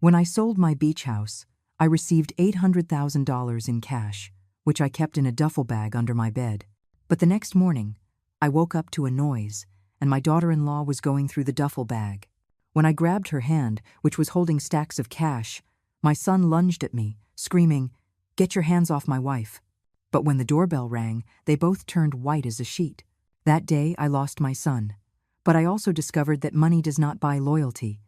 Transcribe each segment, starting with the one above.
When I sold my beach house, I received $800,000 in cash, which I kept in a duffel bag under my bed. But the next morning, I woke up to a noise, and my daughter-in-law was going through the duffel bag. When I grabbed her hand, which was holding stacks of cash, my son lunged at me, screaming, "Get your hands off my wife." But when the doorbell rang, they both turned white as a sheet. That day, I lost my son. But I also discovered that money does not buy loyalty.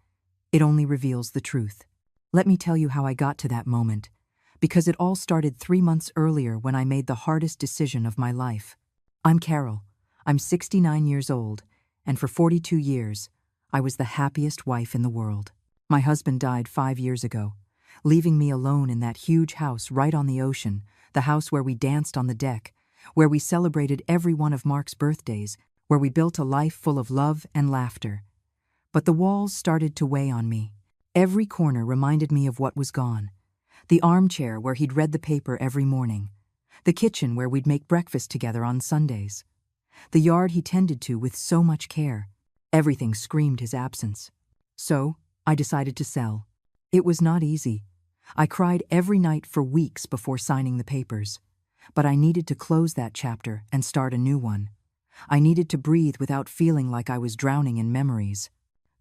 It only reveals the truth. Let me tell you how I got to that moment, because it all started 3 months earlier when I made the hardest decision of my life. I'm Carol. I'm 69 years old, and for 42 years, I was the happiest wife in the world. My husband died 5 years ago, leaving me alone in that huge house right on the ocean, the house where we danced on the deck, where we celebrated every one of Mark's birthdays, where we built a life full of love and laughter. But the walls started to weigh on me. Every corner reminded me of what was gone. The armchair where he'd read the paper every morning. The kitchen where we'd make breakfast together on Sundays. The yard he tended to with so much care. Everything screamed his absence. So, I decided to sell. It was not easy. I cried every night for weeks before signing the papers. But I needed to close that chapter and start a new one. I needed to breathe without feeling like I was drowning in memories.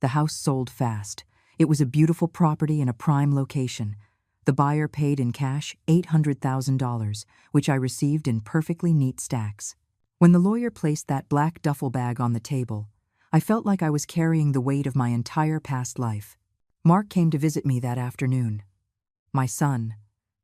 The house sold fast. It was a beautiful property in a prime location. The buyer paid in cash $800,000, which I received in perfectly neat stacks. When the lawyer placed that black duffel bag on the table, I felt like I was carrying the weight of my entire past life. Mark came to visit me that afternoon. My son,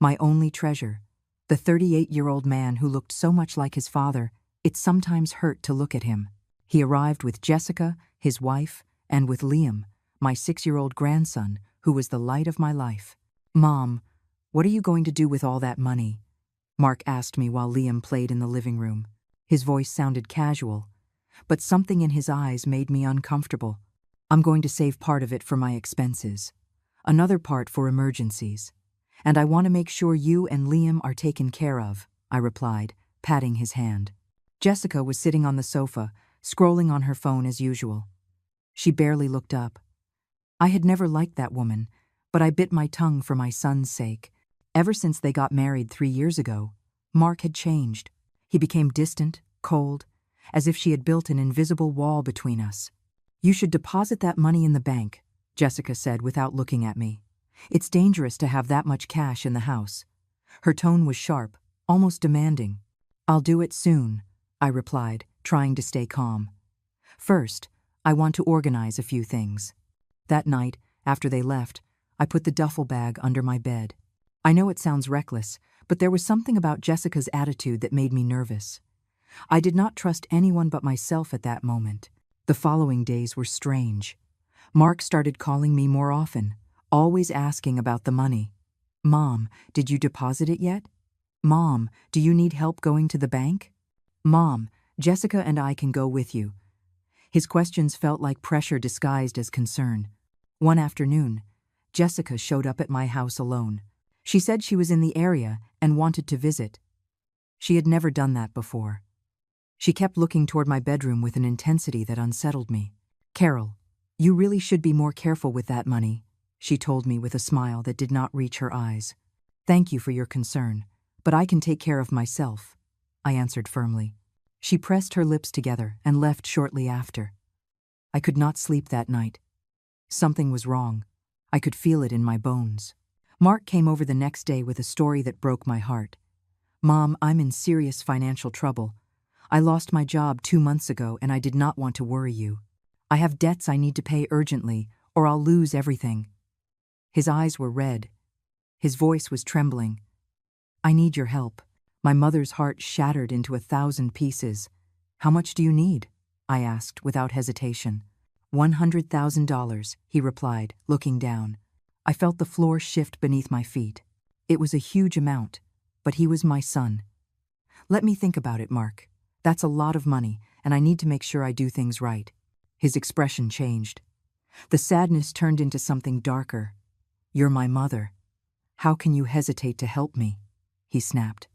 my only treasure, the 38-year-old man who looked so much like his father, it sometimes hurt to look at him. He arrived with Jessica, his wife, and with Liam, my 6-year-old grandson, who was the light of my life. "Mom, what are you going to do with all that money?" Mark asked me while Liam played in the living room. His voice sounded casual, but something in his eyes made me uncomfortable. "I'm going to save part of it for my expenses, another part for emergencies, and I want to make sure you and Liam are taken care of," I replied, patting his hand. Jessica was sitting on the sofa, scrolling on her phone as usual. She barely looked up. I had never liked that woman, but I bit my tongue for my son's sake. Ever since they got married 3 years ago, Mark had changed. He became distant, cold, as if she had built an invisible wall between us. "You should deposit that money in the bank," Jessica said without looking at me. "It's dangerous to have that much cash in the house." Her tone was sharp, almost demanding. "I'll do it soon," I replied, trying to stay calm. "First, I want to organize a few things." That night, after they left, I put the duffel bag under my bed. I know it sounds reckless, but there was something about Jessica's attitude that made me nervous. I did not trust anyone but myself at that moment. The following days were strange. Mark started calling me more often, always asking about the money. "Mom, did you deposit it yet? Mom, do you need help going to the bank? Mom, Jessica and I can go with you." His questions felt like pressure disguised as concern. One afternoon, Jessica showed up at my house alone. She said she was in the area and wanted to visit. She had never done that before. She kept looking toward my bedroom with an intensity that unsettled me. "Carol, you really should be more careful with that money," she told me with a smile that did not reach her eyes. "Thank you for your concern, but I can take care of myself," I answered firmly. She pressed her lips together and left shortly after. I could not sleep that night. Something was wrong. I could feel it in my bones. Mark came over the next day with a story that broke my heart. "Mom, I'm in serious financial trouble. I lost my job 2 months ago and I did not want to worry you. I have debts I need to pay urgently or I'll lose everything." His eyes were red. His voice was trembling. "I need your help." My mother's heart shattered into 1,000 pieces. "How much do you need?" I asked without hesitation. $100,000, he replied, looking down. I felt the floor shift beneath my feet. It was a huge amount, but he was my son. "Let me think about it, Mark. That's a lot of money, and I need to make sure I do things right." His expression changed. The sadness turned into something darker. "You're my mother. How can you hesitate to help me?" he snapped.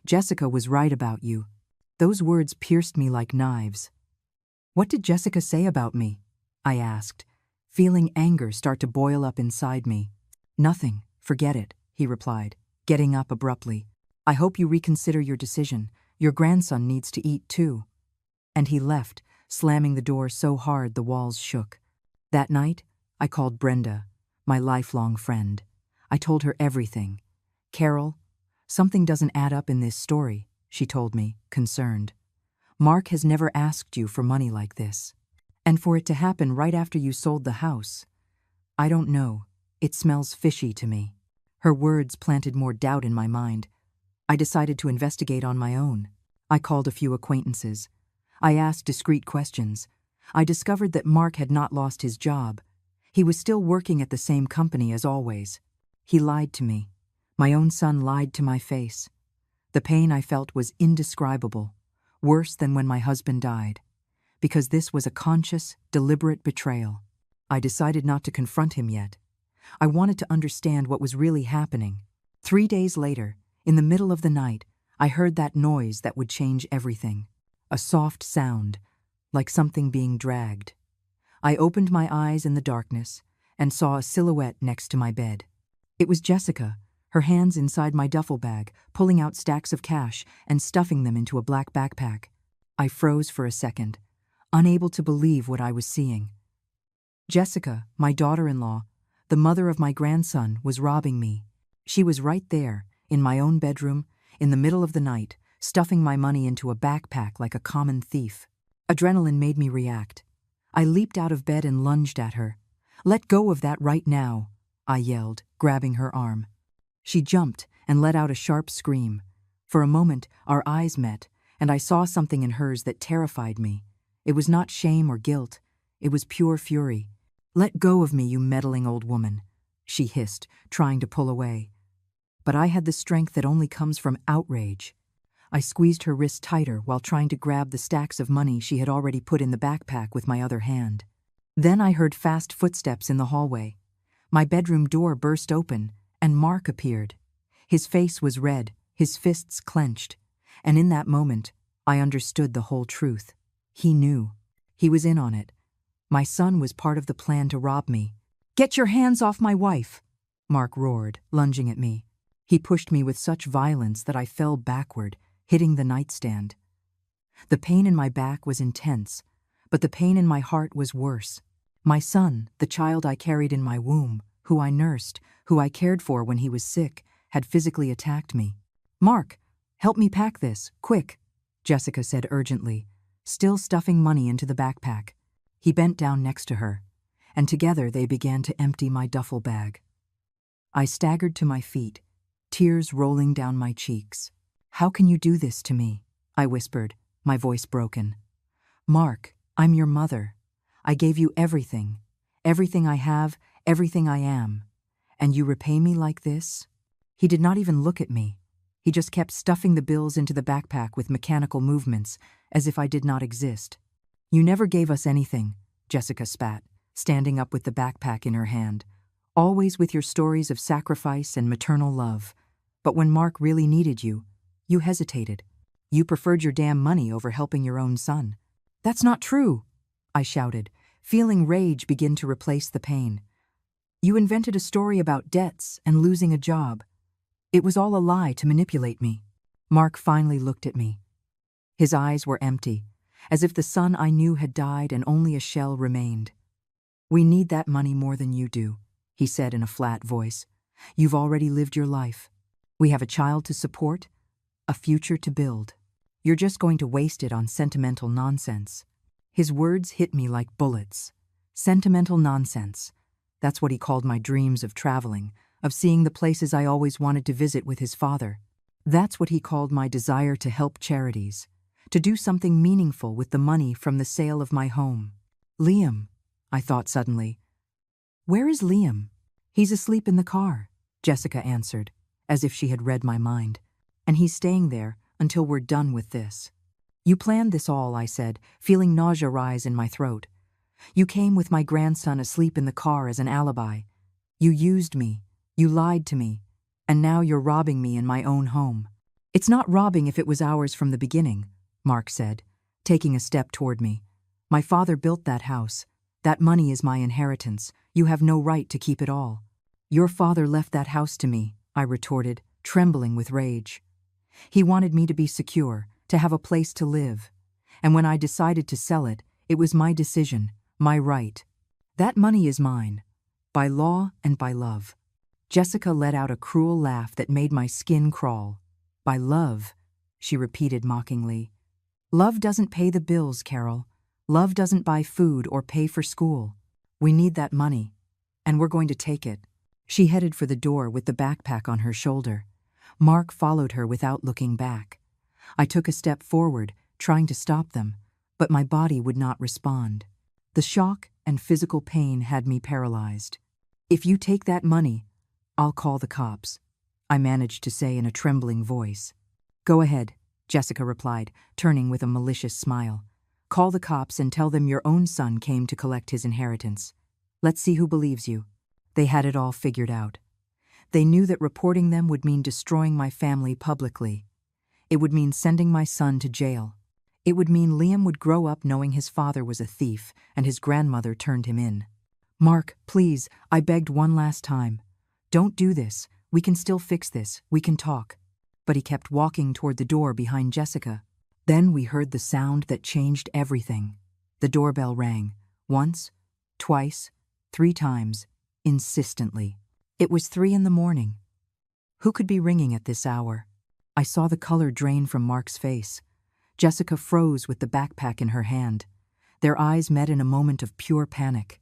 "Jessica was right about you." Those words pierced me like knives. "What did Jessica say about me?" I asked, feeling anger start to boil up inside me. Nothing, forget it, he replied, getting up abruptly. I hope you reconsider your decision. Your grandson needs to eat too. And he left, slamming the door so hard the walls shook. That night, I called Brenda, my lifelong friend. I told her everything. Carol, something doesn't add up in this story, she told me, concerned. Mark has never asked you for money like this. And for it to happen right after you sold the house. I don't know. It smells fishy to me. Her words planted more doubt in my mind. I decided to investigate on my own. I called a few acquaintances. I asked discreet questions. I discovered that Mark had not lost his job. He was still working at the same company as always. He lied to me. My own son lied to my face. The pain I felt was indescribable, worse than when my husband died, because this was a conscious, deliberate betrayal. I decided not to confront him yet. I wanted to understand what was really happening. 3 days later, in the middle of the night, I heard that noise that would change everything. A soft sound, like something being dragged. I opened my eyes in the darkness and saw a silhouette next to my bed. It was Jessica, her hands inside my duffel bag, pulling out stacks of cash and stuffing them into a black backpack. I froze for a second, unable to believe what I was seeing. Jessica, my daughter-in-law, the mother of my grandson, was robbing me. She was right there, in my own bedroom, in the middle of the night, stuffing my money into a backpack like a common thief. Adrenaline made me react. I leaped out of bed and lunged at her. "Let go of that right now," I yelled, grabbing her arm. She jumped and let out a sharp scream. For a moment, our eyes met, and I saw something in hers that terrified me. It was not shame or guilt. It was pure fury. "Let go of me, you meddling old woman," she hissed, trying to pull away. But I had the strength that only comes from outrage. I squeezed her wrist tighter while trying to grab the stacks of money she had already put in the backpack with my other hand. Then I heard fast footsteps in the hallway. My bedroom door burst open, and Mark appeared. His face was red, his fists clenched, and in that moment, I understood the whole truth. He knew. He was in on it. My son was part of the plan to rob me. "Get your hands off my wife!" Mark roared, lunging at me. He pushed me with such violence that I fell backward, hitting the nightstand. The pain in my back was intense, but the pain in my heart was worse. My son, the child I carried in my womb, who I nursed, who I cared for when he was sick, had physically attacked me. "Mark, help me pack this, quick," Jessica said urgently, still stuffing money into the backpack. He bent down next to her, and together they began to empty my duffel bag. I staggered to my feet, tears rolling down my cheeks. "How can you do this to me?" I whispered, my voice broken. "Mark, I'm your mother. I gave you everything. Everything I have, everything I am. And you repay me like this?" He did not even look at me. He just kept stuffing the bills into the backpack with mechanical movements, as if I did not exist. "You never gave us anything," Jessica spat, standing up with the backpack in her hand. "Always with your stories of sacrifice and maternal love. But when Mark really needed you, you hesitated. You preferred your damn money over helping your own son." "That's not true," I shouted, feeling rage begin to replace the pain. "You invented a story about debts and losing a job. It was all a lie to manipulate me." Mark finally looked at me. His eyes were empty, as if the son I knew had died and only a shell remained. "We need that money more than you do," he said in a flat voice. "You've already lived your life. We have a child to support, a future to build. You're just going to waste it on sentimental nonsense." His words hit me like bullets. Sentimental nonsense. That's what he called my dreams of traveling, of seeing the places I always wanted to visit with his father. That's what he called my desire to help charities, to do something meaningful with the money from the sale of my home. "Liam," I thought suddenly. "Where is Liam?" "He's asleep in the car," Jessica answered, as if she had read my mind. "And he's staying there until we're done with this." "You planned this all," I said, feeling nausea rise in my throat. "You came with my grandson asleep in the car as an alibi. You used me, you lied to me, and now you're robbing me in my own home." "It's not robbing if it was ours from the beginning," Mark said, taking a step toward me. "My father built that house. That money is my inheritance. You have no right to keep it all." Your father left that house to me, I retorted, trembling with rage. He wanted me to be secure, to have a place to live. And when I decided to sell it, it was my decision, my right. That money is mine, by law and by love. Jessica let out a cruel laugh that made my skin crawl. By love, she repeated mockingly. Love doesn't pay the bills, Carol. Love doesn't buy food or pay for school. We need that money, and we're going to take it. She headed for the door with the backpack on her shoulder. Mark followed her without looking back. I took a step forward, trying to stop them, but my body would not respond. The shock and physical pain had me paralyzed. If you take that money, I'll call the cops, I managed to say in a trembling voice. Go ahead, Jessica replied, turning with a malicious smile. Call the cops and tell them your own son came to collect his inheritance. Let's see who believes you. They had it all figured out. They knew that reporting them would mean destroying my family publicly. It would mean sending my son to jail. It would mean Liam would grow up knowing his father was a thief and his grandmother turned him in. Mark, please, I begged one last time. Don't do this. We can still fix this. We can talk. But he kept walking toward the door behind Jessica. Then we heard the sound that changed everything. The doorbell rang. Once, twice, 3 times, insistently. It was 3 a.m. Who could be ringing at this hour? I saw the color drain from Mark's face. Jessica froze with the backpack in her hand. Their eyes met in a moment of pure panic.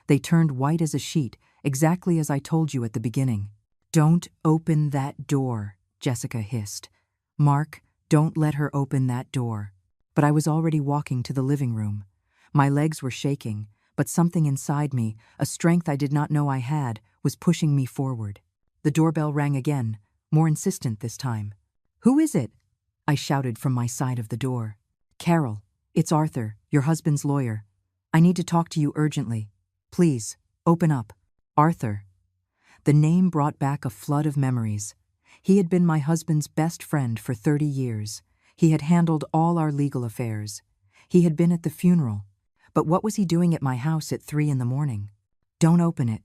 They turned white as a sheet, exactly as I told you at the beginning. Don't open that door, Jessica hissed. Mark, don't let her open that door. But I was already walking to the living room. My legs were shaking, but something inside me, a strength I did not know I had, was pushing me forward. The doorbell rang again, more insistent this time. Who is it? I shouted from my side of the door. Carol, it's Arthur, your husband's lawyer. I need to talk to you urgently. Please, open up. Arthur. The name brought back a flood of memories. He had been my husband's best friend for 30 years. He had handled all our legal affairs. He had been at the funeral. But what was he doing at my house at 3 a.m? Don't open it,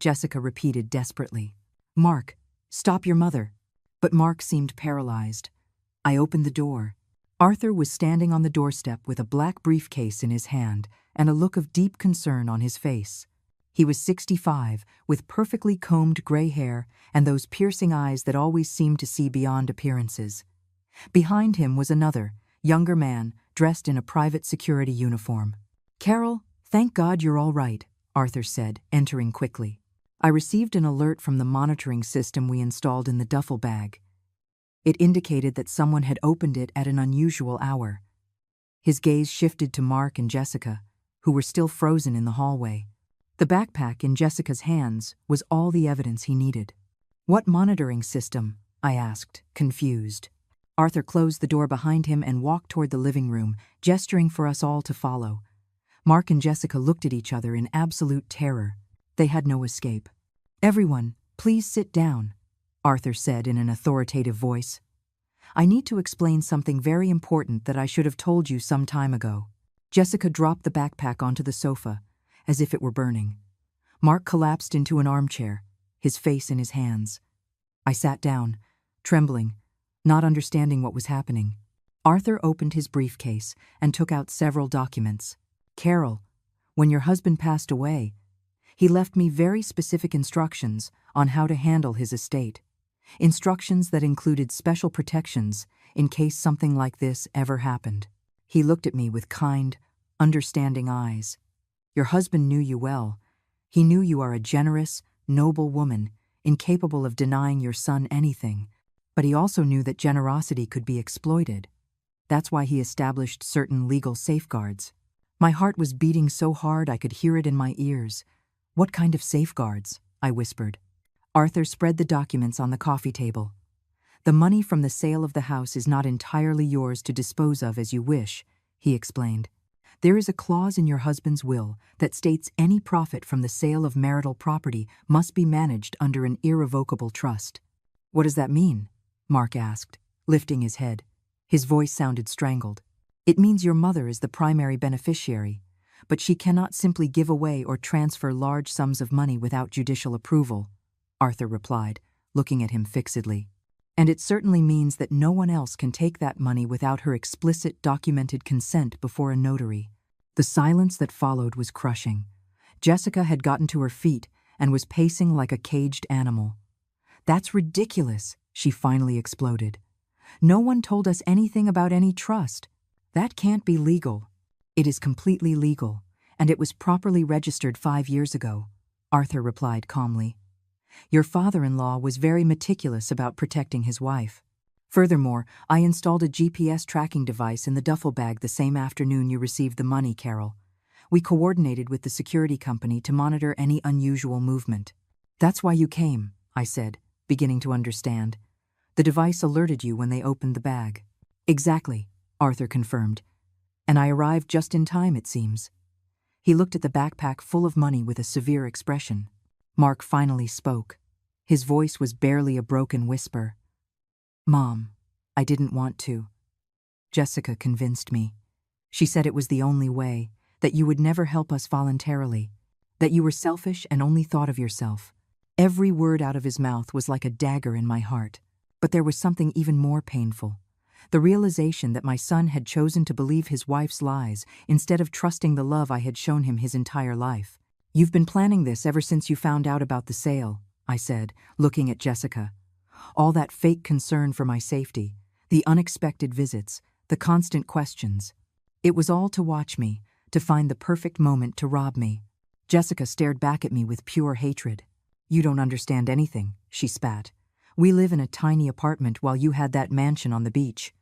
Jessica repeated desperately. Mark, stop your mother. But Mark seemed paralyzed. I opened the door. Arthur was standing on the doorstep with a black briefcase in his hand and a look of deep concern on his face. He was 65, with perfectly combed gray hair and those piercing eyes that always seemed to see beyond appearances. Behind him was another, younger man, dressed in a private security uniform. Carol, thank God you're all right, Arthur said, entering quickly. I received an alert from the monitoring system we installed in the duffel bag. It indicated that someone had opened it at an unusual hour. His gaze shifted to Mark and Jessica, who were still frozen in the hallway. The backpack in Jessica's hands was all the evidence he needed. What monitoring system? I asked, confused. Arthur closed the door behind him and walked toward the living room, gesturing for us all to follow. Mark and Jessica looked at each other in absolute terror. They had no escape. Everyone, please sit down, Arthur said in an authoritative voice. I need to explain something very important that I should have told you some time ago. Jessica dropped the backpack onto the sofa, as if it were burning. Mark collapsed into an armchair, his face in his hands. I sat down, trembling, not understanding what was happening. Arthur opened his briefcase and took out several documents. Carol, when your husband passed away, he left me very specific instructions on how to handle his estate. Instructions that included special protections in case something like this ever happened. He looked at me with kind, understanding eyes. Your husband knew you well. He knew you are a generous, noble woman, incapable of denying your son anything. But he also knew that generosity could be exploited. That's why he established certain legal safeguards. My heart was beating so hard I could hear it in my ears. What kind of safeguards? I whispered. Arthur spread the documents on the coffee table. The money from the sale of the house is not entirely yours to dispose of as you wish, he explained. There is a clause in your husband's will that states any profit from the sale of marital property must be managed under an irrevocable trust. What does that mean? Mark asked, lifting his head. His voice sounded strangled. It means your mother is the primary beneficiary, but she cannot simply give away or transfer large sums of money without judicial approval. Arthur replied, looking at him fixedly. And it certainly means that no one else can take that money without her explicit documented consent before a notary. The silence that followed was crushing. Jessica had gotten to her feet and was pacing like a caged animal. "That's ridiculous," she finally exploded. "No one told us anything about any trust. That can't be legal." "It is completely legal, and it was properly registered 5 years ago," Arthur replied calmly. "Your father-in-law was very meticulous about protecting his wife. Furthermore, I installed a GPS tracking device in the duffel bag the same afternoon you received the money, Carol. We coordinated with the security company to monitor any unusual movement." "That's why you came," I said, beginning to understand. "The device alerted you when they opened the bag." "Exactly," Arthur confirmed. "And I arrived just in time, it seems." He looked at the backpack full of money with a severe expression. Mark finally spoke. His voice was barely a broken whisper. "Mom, I didn't want to. Jessica convinced me. She said it was the only way, that you would never help us voluntarily, that you were selfish and only thought of yourself." Every word out of his mouth was like a dagger in my heart. But there was something even more painful. The realization that my son had chosen to believe his wife's lies instead of trusting the love I had shown him his entire life. "You've been planning this ever since you found out about the sale," I said, looking at Jessica. "All that fake concern for my safety, the unexpected visits, the constant questions. It was all to watch me, to find the perfect moment to rob me." Jessica stared back at me with pure hatred. "You don't understand anything," she spat. "We live in a tiny apartment while you had that mansion on the beach.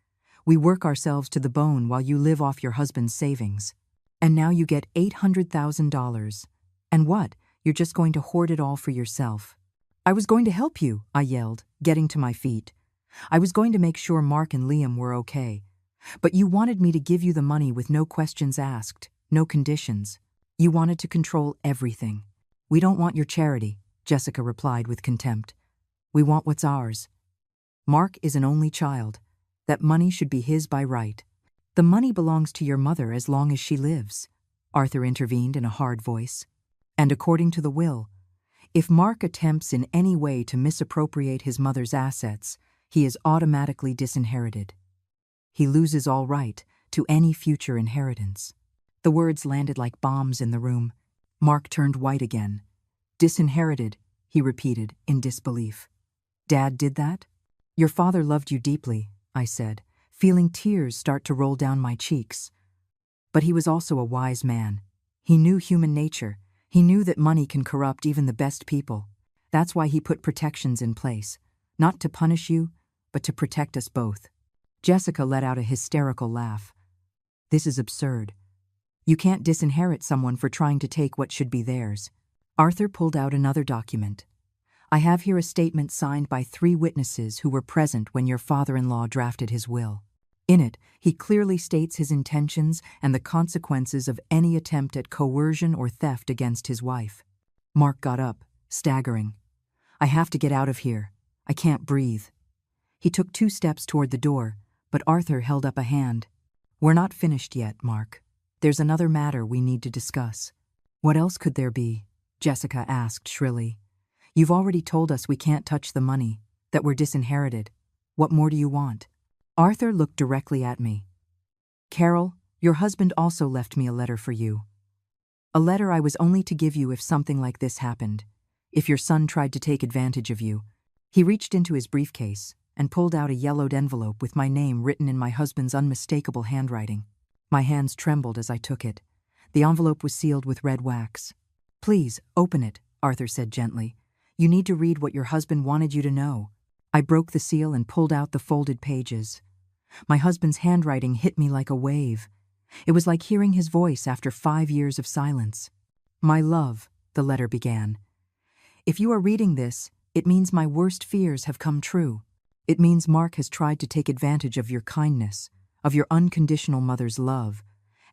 We work ourselves to the bone while you live off your husband's savings. And now you get $800,000. And what? You're just going to hoard it all for yourself." "I was going to help you," I yelled, getting to my feet. "I was going to make sure Mark and Liam were okay. But you wanted me to give you the money with no questions asked, no conditions. You wanted to control everything." "We don't want your charity," Jessica replied with contempt. "We want what's ours. Mark is an only child. That money should be his by right." "The money belongs to your mother as long as she lives," Arthur intervened in a hard voice. "And according to the will, if Mark attempts in any way to misappropriate his mother's assets, he is automatically disinherited. He loses all right to any future inheritance." The words landed like bombs in the room. Mark turned white again. "Disinherited," he repeated in disbelief. "Dad did that?" "Your father loved you deeply," I said, feeling tears start to roll down my cheeks. "But he was also a wise man. He knew human nature. He knew that money can corrupt even the best people. That's why he put protections in place, not to punish you, but to protect us both." Jessica let out a hysterical laugh. "This is absurd. You can't disinherit someone for trying to take what should be theirs." Arthur pulled out another document. "I have here a statement signed by 3 witnesses who were present when your father-in-law drafted his will. In it, he clearly states his intentions and the consequences of any attempt at coercion or theft against his wife." Mark got up, staggering. "I have to get out of here. I can't breathe." He took 2 steps toward the door, but Arthur held up a hand. "We're not finished yet, Mark. There's another matter we need to discuss." "What else could there be?" Jessica asked shrilly. "You've already told us we can't touch the money, that we're disinherited. What more do you want?" Arthur looked directly at me. "Carol, your husband also left me a letter for you. A letter I was only to give you if something like this happened, if your son tried to take advantage of you." He reached into his briefcase and pulled out a yellowed envelope with my name written in my husband's unmistakable handwriting. My hands trembled as I took it. The envelope was sealed with red wax. "Please, open it," Arthur said gently. "You need to read what your husband wanted you to know." I broke the seal and pulled out the folded pages. My husband's handwriting hit me like a wave. It was like hearing his voice after 5 years of silence. "My love," the letter began. "If you are reading this, it means my worst fears have come true. It means Mark has tried to take advantage of your kindness, of your unconditional mother's love,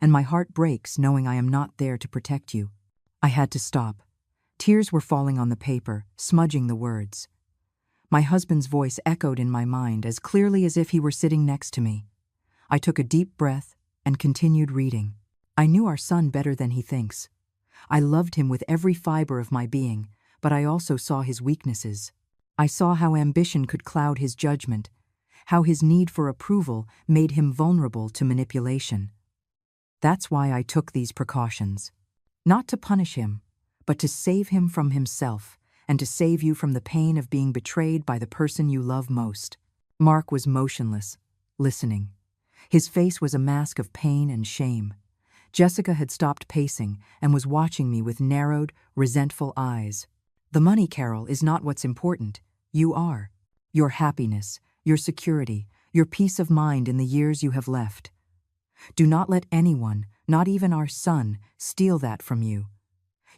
and my heart breaks knowing I am not there to protect you." I had to stop. Tears were falling on the paper, smudging the words. My husband's voice echoed in my mind as clearly as if he were sitting next to me. I took a deep breath and continued reading. "I knew our son better than he thinks. I loved him with every fiber of my being, but I also saw his weaknesses. I saw how ambition could cloud his judgment, how his need for approval made him vulnerable to manipulation. That's why I took these precautions. Not to punish him, but to save him from himself and to save you from the pain of being betrayed by the person you love most. Mark was motionless, listening. His face was a mask of pain and shame. Jessica had stopped pacing and was watching me with narrowed, resentful eyes. The money, Carol, is not what's important. You are. Your happiness, your security, your peace of mind in the years you have left. Do not let anyone, not even our son, steal that from you.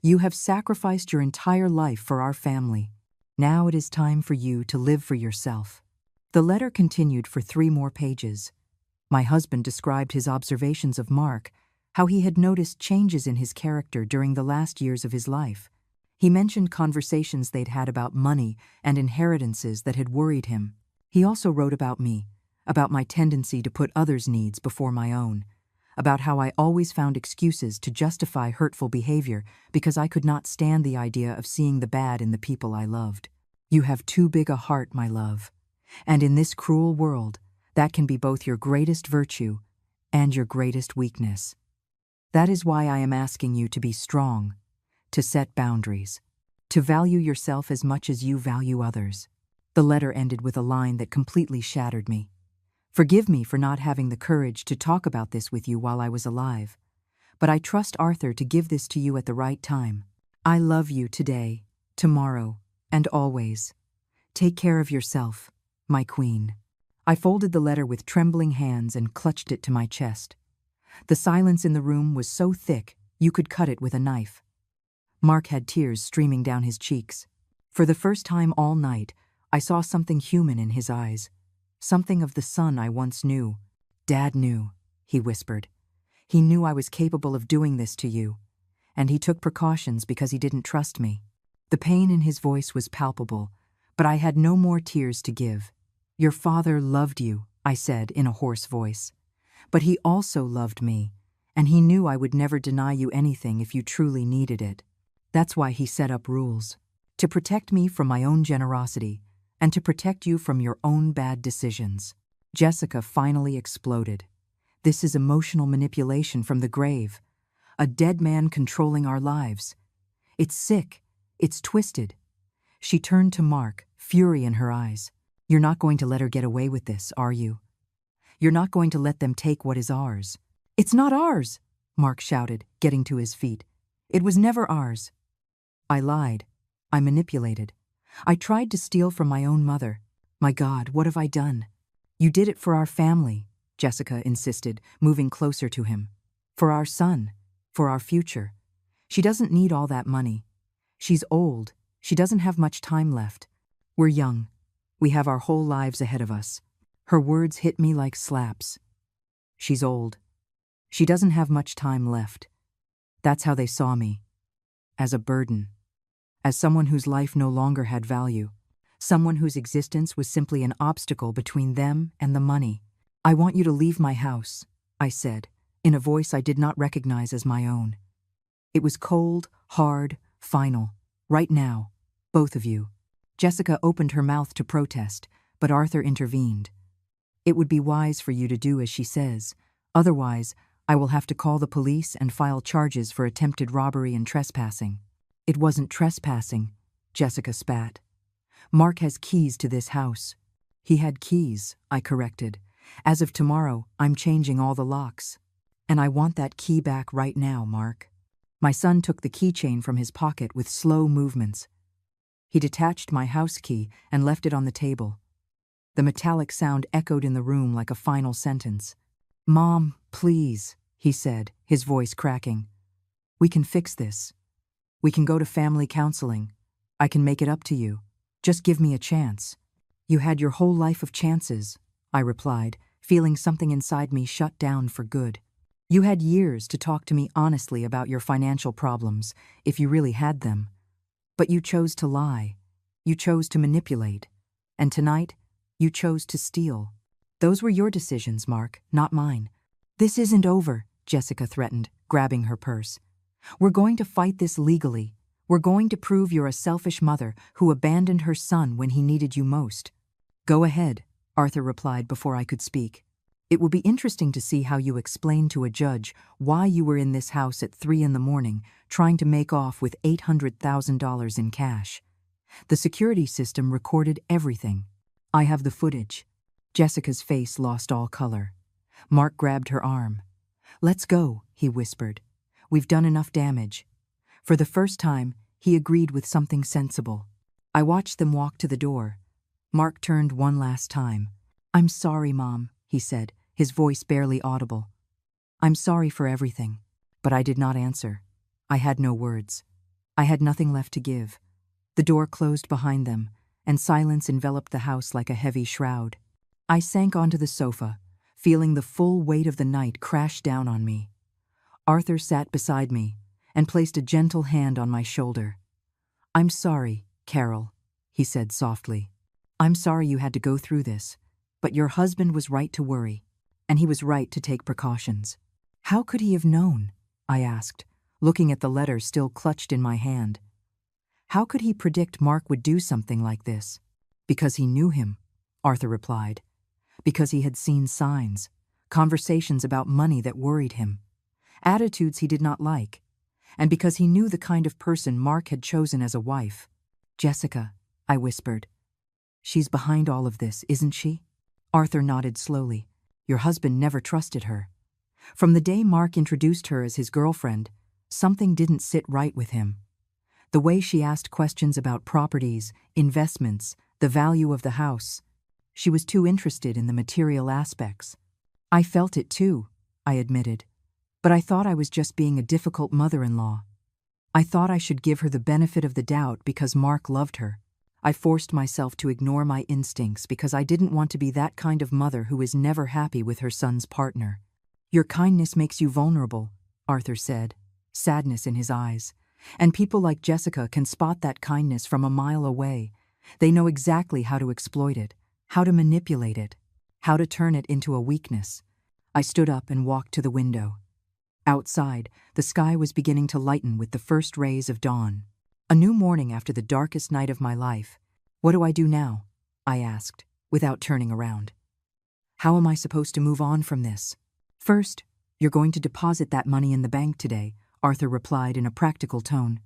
You have sacrificed your entire life for our family. Now it is time for you to live for yourself. The letter continued for 3 more pages. My husband described his observations of Mark, how he had noticed changes in his character during the last years of his life. He mentioned conversations they'd had about money and inheritances that had worried him. He also wrote about me, about my tendency to put others' needs before my own, about how I always found excuses to justify hurtful behavior because I could not stand the idea of seeing the bad in the people I loved. You have too big a heart, my love. And in this cruel world, that can be both your greatest virtue and your greatest weakness. That is why I am asking you to be strong, to set boundaries, to value yourself as much as you value others. The letter ended with a line that completely shattered me. Forgive me for not having the courage to talk about this with you while I was alive, but I trust Arthur to give this to you at the right time. I love you today, tomorrow, and always. Take care of yourself, my queen. I folded the letter with trembling hands and clutched it to my chest. The silence in the room was so thick you could cut it with a knife. Mark had tears streaming down his cheeks. For the first time all night, I saw something human in his eyes, something of the son I once knew. Dad knew, he whispered. He knew I was capable of doing this to you, and he took precautions because he didn't trust me. The pain in his voice was palpable, but I had no more tears to give. Your father loved you, I said in a hoarse voice. But he also loved me, and he knew I would never deny you anything if you truly needed it. That's why he set up rules, to protect me from my own generosity, and to protect you from your own bad decisions. Jessica finally exploded. This is emotional manipulation from the grave, a dead man controlling our lives. It's sick, it's twisted. She turned to Mark, fury in her eyes. You're not going to let her get away with this, are you? You're not going to let them take what is ours. It's not ours, Mark shouted, getting to his feet. It was never ours. I lied. I manipulated. I tried to steal from my own mother. My God, what have I done? You did it for our family, Jessica insisted, moving closer to him. For our son, for our future. She doesn't need all that money. She's old. She doesn't have much time left. We're young. We have our whole lives ahead of us. Her words hit me like slaps. She's old. She doesn't have much time left. That's how they saw me. As a burden. As someone whose life no longer had value. Someone whose existence was simply an obstacle between them and the money. I want you to leave my house, I said, in a voice I did not recognize as my own. It was cold, hard, final. Right now, both of you. Jessica opened her mouth to protest, but Arthur intervened. It would be wise for you to do as she says. Otherwise, I will have to call the police and file charges for attempted robbery and trespassing. It wasn't trespassing, Jessica spat. Mark has keys to this house. He had keys, I corrected. As of tomorrow, I'm changing all the locks. And I want that key back right now, Mark. My son took the keychain from his pocket with slow movements. He detached my house key and left it on the table. The metallic sound echoed in the room like a final sentence. Mom, please, he said, his voice cracking. We can fix this. We can go to family counseling. I can make it up to you. Just give me a chance. You had your whole life of chances, I replied, feeling something inside me shut down for good. You had years to talk to me honestly about your financial problems, if you really had them. But you chose to lie. You chose to manipulate. And tonight, you chose to steal. Those were your decisions, Mark, not mine. This isn't over, Jessica threatened, grabbing her purse. We're going to fight this legally. We're going to prove you're a selfish mother who abandoned her son when he needed you most." "Go ahead," Arthur replied before I could speak. "It will be interesting to see how you explain to a judge why you were in this house at 3 in the morning trying to make off with $800,000 in cash. The security system recorded everything. I have the footage." Jessica's face lost all color. Mark grabbed her arm. "Let's go," he whispered. "We've done enough damage." For the first time, he agreed with something sensible. I watched them walk to the door. Mark turned one last time. "I'm sorry, Mom," he said, his voice barely audible. "I'm sorry for everything." But I did not answer. I had no words. I had nothing left to give. The door closed behind them, and silence enveloped the house like a heavy shroud. I sank onto the sofa, feeling the full weight of the night crash down on me. Arthur sat beside me and placed a gentle hand on my shoulder. "I'm sorry, Carol," he said softly. "I'm sorry you had to go through this, but your husband was right to worry, and he was right to take precautions." "How could he have known?" I asked, looking at the letter still clutched in my hand. "How could he predict Mark would do something like this?" "Because he knew him," Arthur replied. "Because he had seen signs, conversations about money that worried him, attitudes he did not like, and because he knew the kind of person Mark had chosen as a wife." "Jessica," I whispered. "She's behind all of this, isn't she?" Arthur nodded slowly. "Your husband never trusted her. From the day Mark introduced her as his girlfriend, something didn't sit right with him. The way she asked questions about properties, investments, the value of the house. She was too interested in the material aspects." "I felt it too," I admitted. "But I thought I was just being a difficult mother-in-law. I thought I should give her the benefit of the doubt because Mark loved her. I forced myself to ignore my instincts because I didn't want to be that kind of mother who is never happy with her son's partner." "Your kindness makes you vulnerable," Arthur said, sadness in his eyes. "And people like Jessica can spot that kindness from a mile away. They know exactly how to exploit it, how to manipulate it, how to turn it into a weakness." I stood up and walked to the window. Outside, the sky was beginning to lighten with the first rays of dawn. A new morning after the darkest night of my life. "What do I do now?" I asked, without turning around. "How am I supposed to move on from this?" "First, you're going to deposit that money in the bank today," Arthur replied in a practical tone.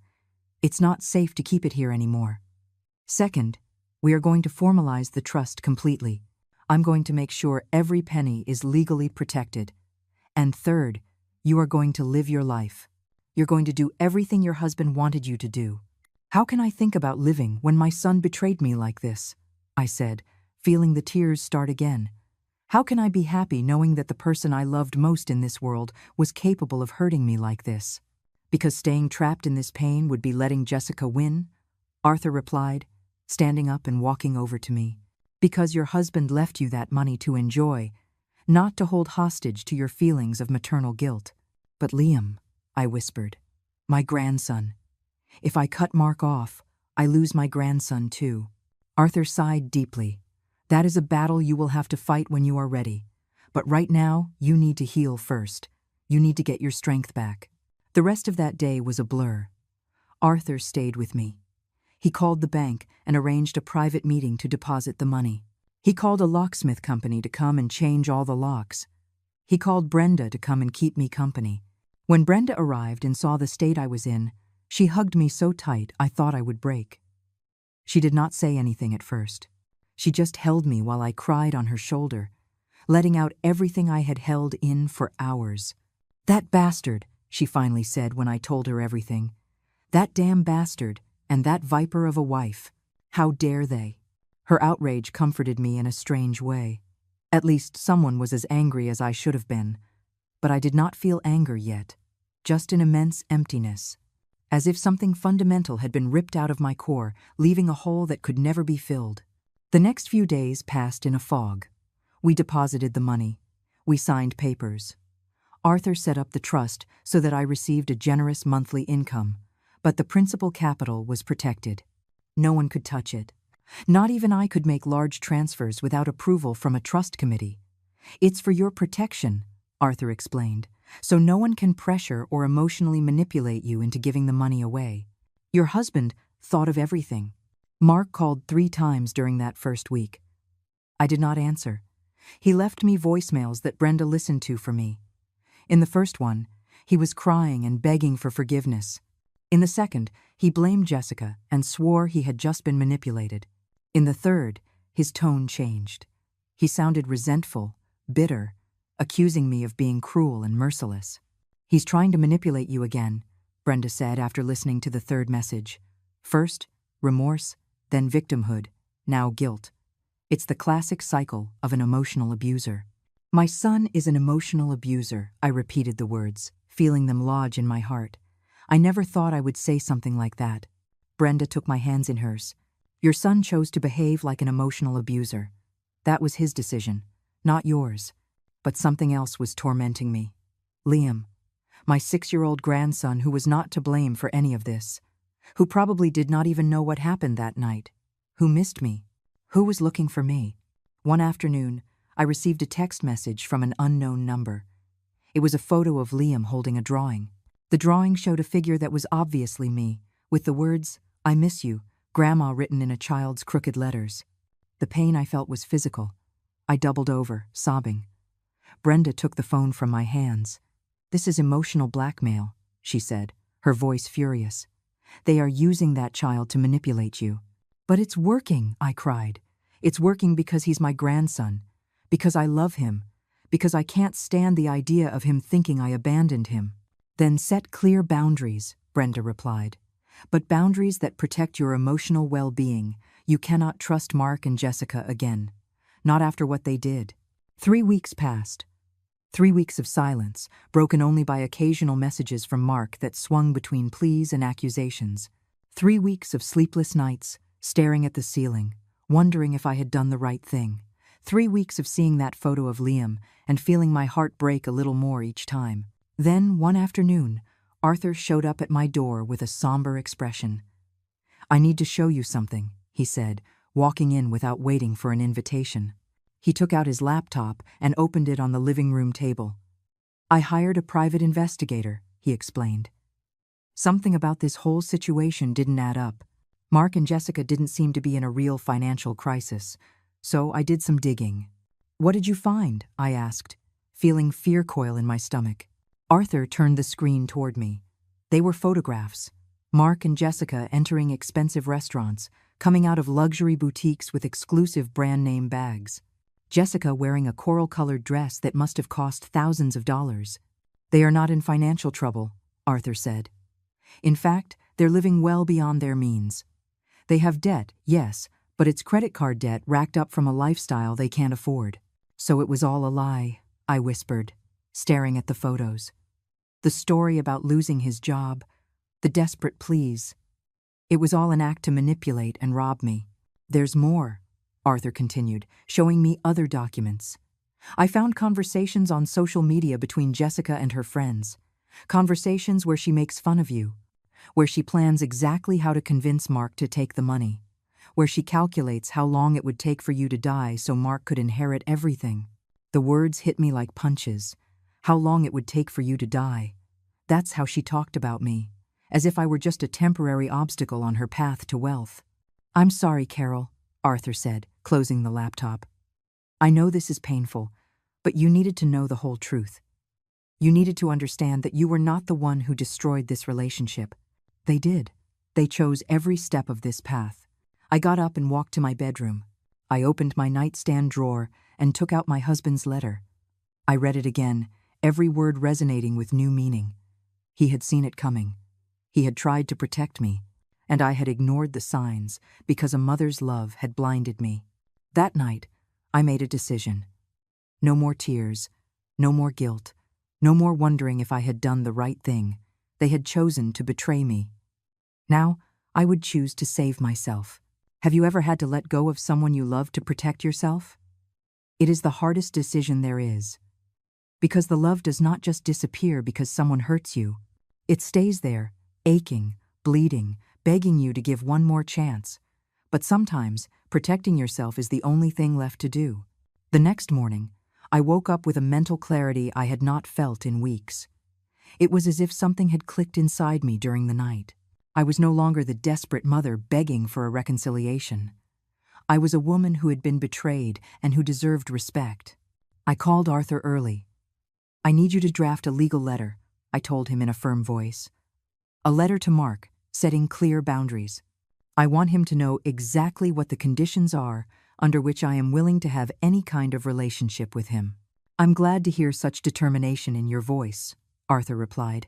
"It's not safe to keep it here anymore. Second, we are going to formalize the trust completely. I'm going to make sure every penny is legally protected. And third, you are going to live your life. You're going to do everything your husband wanted you to do." "How can I think about living when my son betrayed me like this?" I said, feeling the tears start again. "How can I be happy knowing that the person I loved most in this world was capable of hurting me like this?" "Because staying trapped in this pain would be letting Jessica win," Arthur replied, standing up and walking over to me. "Because your husband left you that money to enjoy, not to hold hostage to your feelings of maternal guilt." "But Liam," I whispered, "my grandson. If I cut Mark off, I lose my grandson too." Arthur sighed deeply. "That is a battle you will have to fight when you are ready. But right now, you need to heal first. You need to get your strength back." The rest of that day was a blur. Arthur stayed with me. He called the bank and arranged a private meeting to deposit the money. He called a locksmith company to come and change all the locks. He called Brenda to come and keep me company. When Brenda arrived and saw the state I was in, she hugged me so tight I thought I would break. She did not say anything at first. She just held me while I cried on her shoulder, letting out everything I had held in for hours. "That bastard," she finally said when I told her everything. "That damn bastard, and that viper of a wife. How dare they?" Her outrage comforted me in a strange way. At least someone was as angry as I should have been. But I did not feel anger yet, just an immense emptiness, as if something fundamental had been ripped out of my core, leaving a hole that could never be filled. The next few days passed in a fog. We deposited the money. We signed papers. Arthur set up the trust so that I received a generous monthly income, but the principal capital was protected. No one could touch it. Not even I could make large transfers without approval from a trust committee. "It's for your protection," Arthur explained, "so no one can pressure or emotionally manipulate you into giving the money away. Your husband thought of everything. Mark called 3 times during that first week. I did not answer. He left me voicemails that Brenda listened to for me. In the first one, he was crying and begging for forgiveness. In the second, he blamed Jessica and swore he had just been manipulated. In the third, his tone changed. He sounded resentful, bitter, accusing me of being cruel and merciless. "He's trying to manipulate you again," Brenda said after listening to the third message. "First, remorse, then victimhood, now guilt. It's the classic cycle of an emotional abuser." "My son is an emotional abuser," I repeated the words, feeling them lodge in my heart. I never thought I would say something like that. Brenda took my hands in hers. "Your son chose to behave like an emotional abuser. That was his decision, not yours. But something else was tormenting me. Liam, my 6-year-old grandson who was not to blame for any of this, who probably did not even know what happened that night, who missed me, who was looking for me." One afternoon, I received a text message from an unknown number. It was a photo of Liam holding a drawing. The drawing showed a figure that was obviously me, with the words, "I miss you, Grandma," written in a child's crooked letters. The pain I felt was physical. I doubled over, sobbing. Brenda took the phone from my hands. "This is emotional blackmail," she said, her voice furious. "They are using that child to manipulate you." "But it's working," I cried. "It's working because he's my grandson, because I love him, because I can't stand the idea of him thinking I abandoned him." "Then set clear boundaries," Brenda replied. "But boundaries that protect your emotional well-being. You cannot trust Mark and Jessica again. Not after what they did." 3 weeks passed. 3 weeks of silence, broken only by occasional messages from Mark that swung between pleas and accusations. 3 weeks of sleepless nights, staring at the ceiling, wondering if I had done the right thing. 3 weeks of seeing that photo of Liam and feeling my heart break a little more each time. Then, one afternoon, Arthur showed up at my door with a somber expression. "I need to show you something," he said, walking in without waiting for an invitation. He took out his laptop and opened it on the living room table. "I hired a private investigator," he explained. "Something about this whole situation didn't add up. Mark and Jessica didn't seem to be in a real financial crisis, so I did some digging." "What did you find?" I asked, feeling fear coil in my stomach. Arthur turned the screen toward me. They were photographs. Mark and Jessica entering expensive restaurants, coming out of luxury boutiques with exclusive brand-name bags. Jessica wearing a coral-colored dress that must have cost thousands of dollars. "They are not in financial trouble," Arthur said. "In fact, they're living well beyond their means. They have debt, yes, but it's credit card debt racked up from a lifestyle they can't afford." "So it was all a lie," I whispered, staring at the photos. The story about losing his job, the desperate pleas. It was all an act to manipulate and rob me. "There's more," Arthur continued, showing me other documents. "I found conversations on social media between Jessica and her friends. Conversations where she makes fun of you, where she plans exactly how to convince Mark to take the money, where she calculates how long it would take for you to die so Mark could inherit everything." The words hit me like punches. How long it would take for you to die. That's how she talked about me, as if I were just a temporary obstacle on her path to wealth. "I'm sorry, Carol," Arthur said, closing the laptop. "I know this is painful, but you needed to know the whole truth. You needed to understand that you were not the one who destroyed this relationship. They did. They chose every step of this path." I got up and walked to my bedroom. I opened my nightstand drawer and took out my husband's letter. I read it again, every word resonating with new meaning. He had seen it coming. He had tried to protect me, and I had ignored the signs because a mother's love had blinded me. That night, I made a decision. No more tears, no more guilt, no more wondering if I had done the right thing. They had chosen to betray me. Now, I would choose to save myself. Have you ever had to let go of someone you love to protect yourself? It is the hardest decision there is. Because the love does not just disappear because someone hurts you. It stays there, aching, bleeding, begging you to give one more chance. But sometimes, protecting yourself is the only thing left to do. The next morning, I woke up with a mental clarity I had not felt in weeks. It was as if something had clicked inside me during the night. I was no longer the desperate mother begging for a reconciliation. I was a woman who had been betrayed and who deserved respect. I called Arthur early. "I need you to draft a legal letter," I told him in a firm voice. "A letter to Mark, setting clear boundaries. I want him to know exactly what the conditions are under which I am willing to have any kind of relationship with him." "I'm glad to hear such determination in your voice," Arthur replied.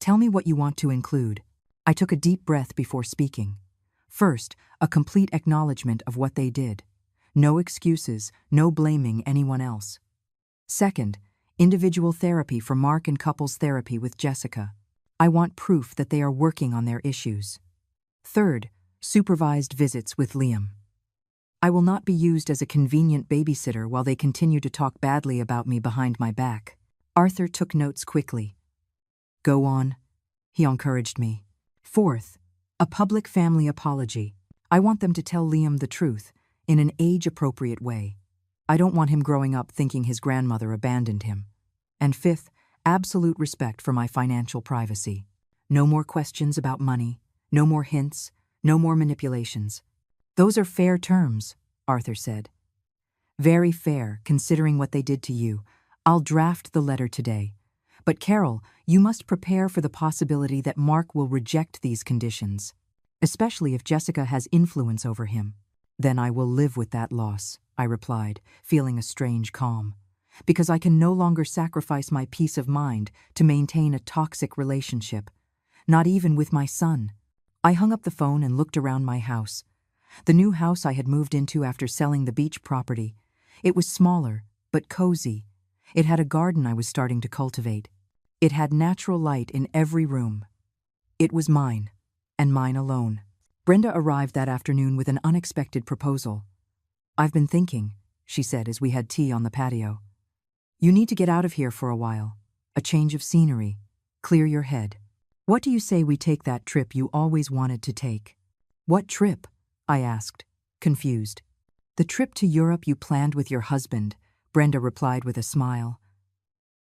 "Tell me what you want to include." I took a deep breath before speaking. First, a complete acknowledgement of what they did. No excuses, no blaming anyone else. Second, individual therapy for Mark and couples therapy with Jessica. I want proof that they are working on their issues. Third, supervised visits with Liam. I will not be used as a convenient babysitter while they continue to talk badly about me behind my back. Arthur took notes quickly. "Go on," he encouraged me. Fourth, a public family apology. I want them to tell Liam the truth, in an age-appropriate way. I don't want him growing up thinking his grandmother abandoned him. And fifth, absolute respect for my financial privacy. No more questions about money, no more hints, no more manipulations. "Those are fair terms," Arthur said. "Very fair, considering what they did to you. I'll draft the letter today. But Carol, you must prepare for the possibility that Mark will reject these conditions, especially if Jessica has influence over him." "Then I will live with that loss," I replied, feeling a strange calm, "because I can no longer sacrifice my peace of mind to maintain a toxic relationship, not even with my son." I hung up the phone and looked around my house. The new house I had moved into after selling the beach property. It was smaller, but cozy. It had a garden I was starting to cultivate. It had natural light in every room. It was mine, and mine alone. Brenda arrived that afternoon with an unexpected proposal. "I've been thinking," she said as we had tea on the patio. "You need to get out of here for a while. A change of scenery. Clear your head. What do you say we take that trip you always wanted to take?" "What trip?" I asked, confused. "The trip to Europe you planned with your husband," Brenda replied with a smile.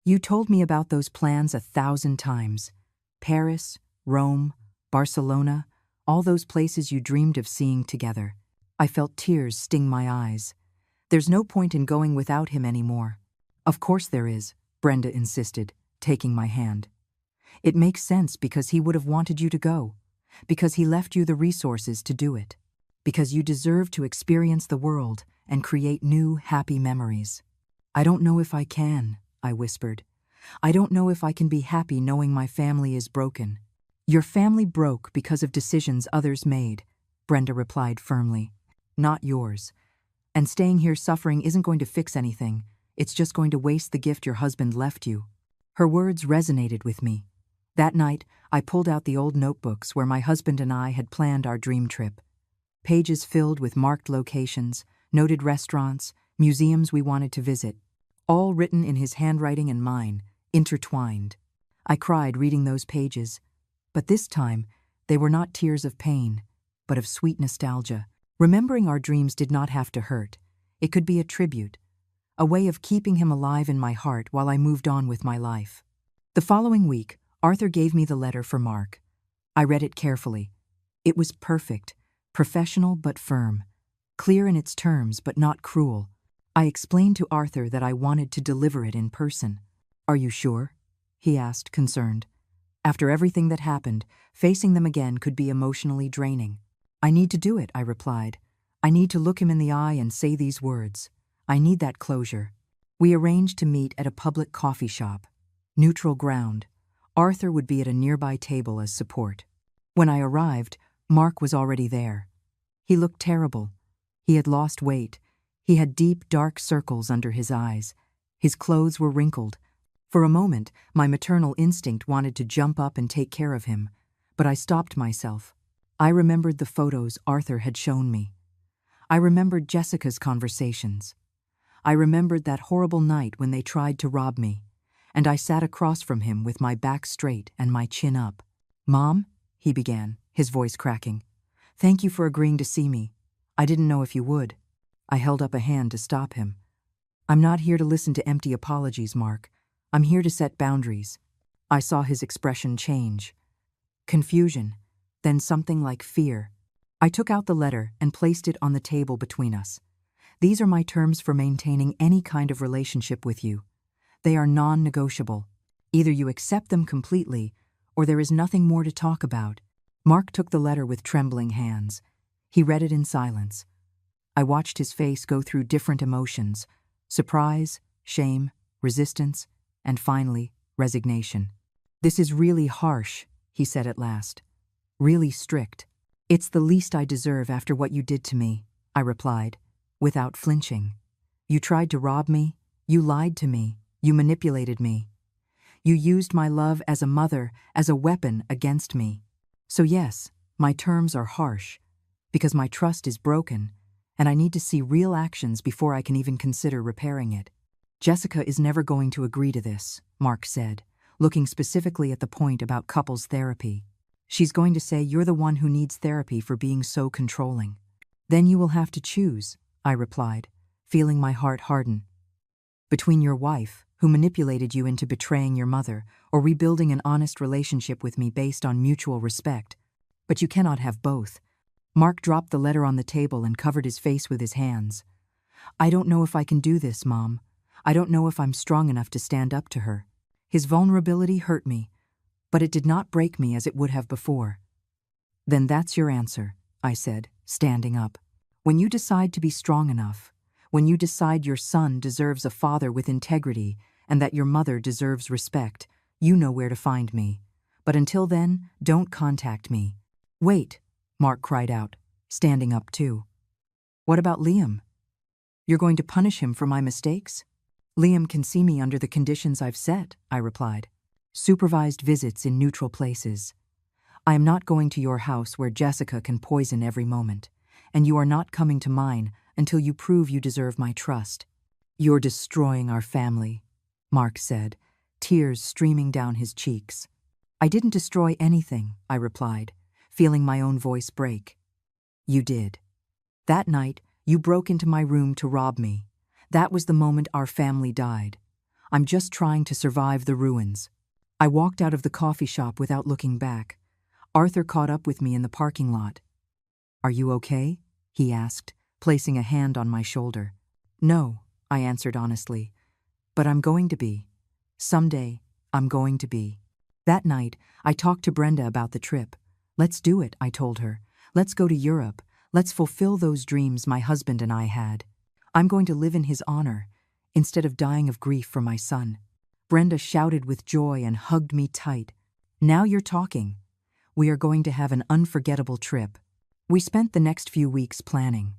"You told me about those plans 1,000 times. Paris, Rome, Barcelona, all those places you dreamed of seeing together." I felt tears sting my eyes. "There's no point in going without him anymore." "Of course there is," Brenda insisted, taking my hand. "It makes sense because he would have wanted you to go, because he left you the resources to do it, because you deserve to experience the world and create new, happy memories." "I don't know if I can," I whispered. "I don't know if I can be happy knowing my family is broken." "Your family broke because of decisions others made," Brenda replied firmly. "Not yours. And staying here suffering isn't going to fix anything. It's just going to waste the gift your husband left you." Her words resonated with me. That night, I pulled out the old notebooks where my husband and I had planned our dream trip. Pages filled with marked locations, noted restaurants, museums we wanted to visit, all written in his handwriting and mine, intertwined. I cried reading those pages, but this time they were not tears of pain, but of sweet nostalgia. Remembering our dreams did not have to hurt. It could be a tribute, a way of keeping him alive in my heart while I moved on with my life. The following week, Arthur gave me the letter for Mark. I read it carefully. It was perfect, professional but firm, clear in its terms but not cruel. I explained to Arthur that I wanted to deliver it in person. "Are you sure?" he asked, concerned. After everything that happened, facing them again could be emotionally draining. "I need to do it," I replied. "I need to look him in the eye and say these words. I need that closure." We arranged to meet at a public coffee shop. Neutral ground. Arthur would be at a nearby table as support. When I arrived, Mark was already there. He looked terrible. He had lost weight. He had deep, dark circles under his eyes. His clothes were wrinkled. For a moment, my maternal instinct wanted to jump up and take care of him, but I stopped myself. I remembered the photos Arthur had shown me. I remembered Jessica's conversations. I remembered that horrible night when they tried to rob me, and I sat across from him with my back straight and my chin up. "Mom," he began, his voice cracking. "Thank you for agreeing to see me. I didn't know if you would." I held up a hand to stop him. "I'm not here to listen to empty apologies, Mark. I'm here to set boundaries." I saw his expression change. Confusion, then something like fear. I took out the letter and placed it on the table between us. These are my terms for maintaining any kind of relationship with you. They are non-negotiable. Either you accept them completely, or there is nothing more to talk about. Mark took the letter with trembling hands. He read it in silence. I watched his face go through different emotions: surprise, shame, resistance, and finally, resignation. "This is really harsh," he said at last. "Really strict. It's the least I deserve after what you did to me," I replied, without flinching. "You tried to rob me, you lied to me, you manipulated me. You used my love as a mother, as a weapon against me. So yes, my terms are harsh, because my trust is broken, and I need to see real actions before I can even consider repairing it." "Jessica is never going to agree to this," Mark said, looking specifically at the point about couples therapy. "She's going to say you're the one who needs therapy for being so controlling." "Then you will have to choose," I replied, feeling my heart harden. "Between your wife, who manipulated you into betraying your mother, or rebuilding an honest relationship with me based on mutual respect. But you cannot have both." Mark dropped the letter on the table and covered his face with his hands. "I don't know if I can do this, Mom. I don't know if I'm strong enough to stand up to her." His vulnerability hurt me, but it did not break me as it would have before. "Then that's your answer," I said, standing up. "When you decide to be strong enough, when you decide your son deserves a father with integrity and that your mother deserves respect, you know where to find me. But until then, don't contact me." "Wait," Mark cried out, standing up too. "What about Liam? You're going to punish him for my mistakes?" "Liam can see me under the conditions I've set," I replied. "Supervised visits in neutral places. I am not going to your house where Jessica can poison every moment, and you are not coming to mine until you prove you deserve my trust." "You're destroying our family," Mark said, tears streaming down his cheeks. "I didn't destroy anything," I replied, feeling my own voice break. "You did. That night, you broke into my room to rob me. That was the moment our family died. I'm just trying to survive the ruins." I walked out of the coffee shop without looking back. Arthur caught up with me in the parking lot. "Are you okay?" he asked, placing a hand on my shoulder. "No," I answered honestly, "but I'm going to be. Someday, I'm going to be." That night, I talked to Brenda about the trip. "Let's do it," I told her. "Let's go to Europe. Let's fulfill those dreams my husband and I had. I'm going to live in his honor, instead of dying of grief for my son." Brenda shouted with joy and hugged me tight. "Now you're talking. We are going to have an unforgettable trip." We spent the next few weeks planning.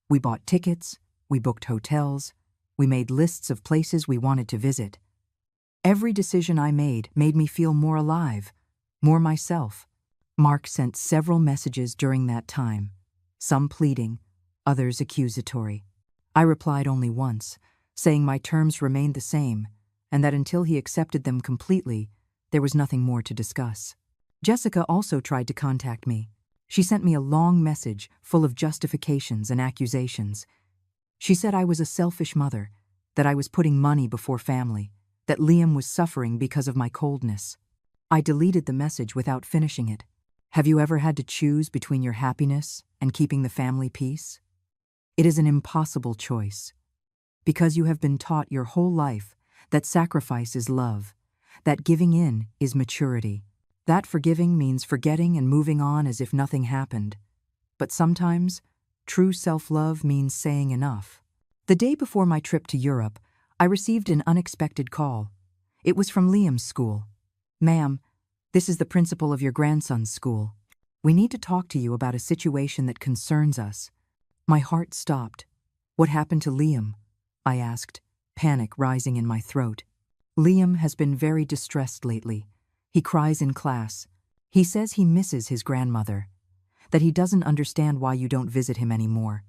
We bought tickets, we booked hotels, we made lists of places we wanted to visit. Every decision I made me feel more alive, more myself. Mark sent several messages during that time, some pleading, others accusatory. I replied only once, saying my terms remained the same, and that until he accepted them completely, there was nothing more to discuss. Jessica also tried to contact me. She sent me a long message full of justifications and accusations. She said I was a selfish mother, that I was putting money before family, that Liam was suffering because of my coldness. I deleted the message without finishing it. Have you ever had to choose between your happiness and keeping the family peace? It is an impossible choice, because you have been taught your whole life that sacrifice is love, that giving in is maturity, that forgiving means forgetting and moving on as if nothing happened. But sometimes, true self-love means saying enough. The day before my trip to Europe, I received an unexpected call. It was from Liam's school. "Ma'am, this is the principal of your grandson's school. We need to talk to you about a situation that concerns us." My heart stopped. "What happened to Liam?" I asked, panic rising in my throat. "Liam has been very distressed lately. He cries in class. He says he misses his grandmother, that he doesn't understand why you don't visit him anymore.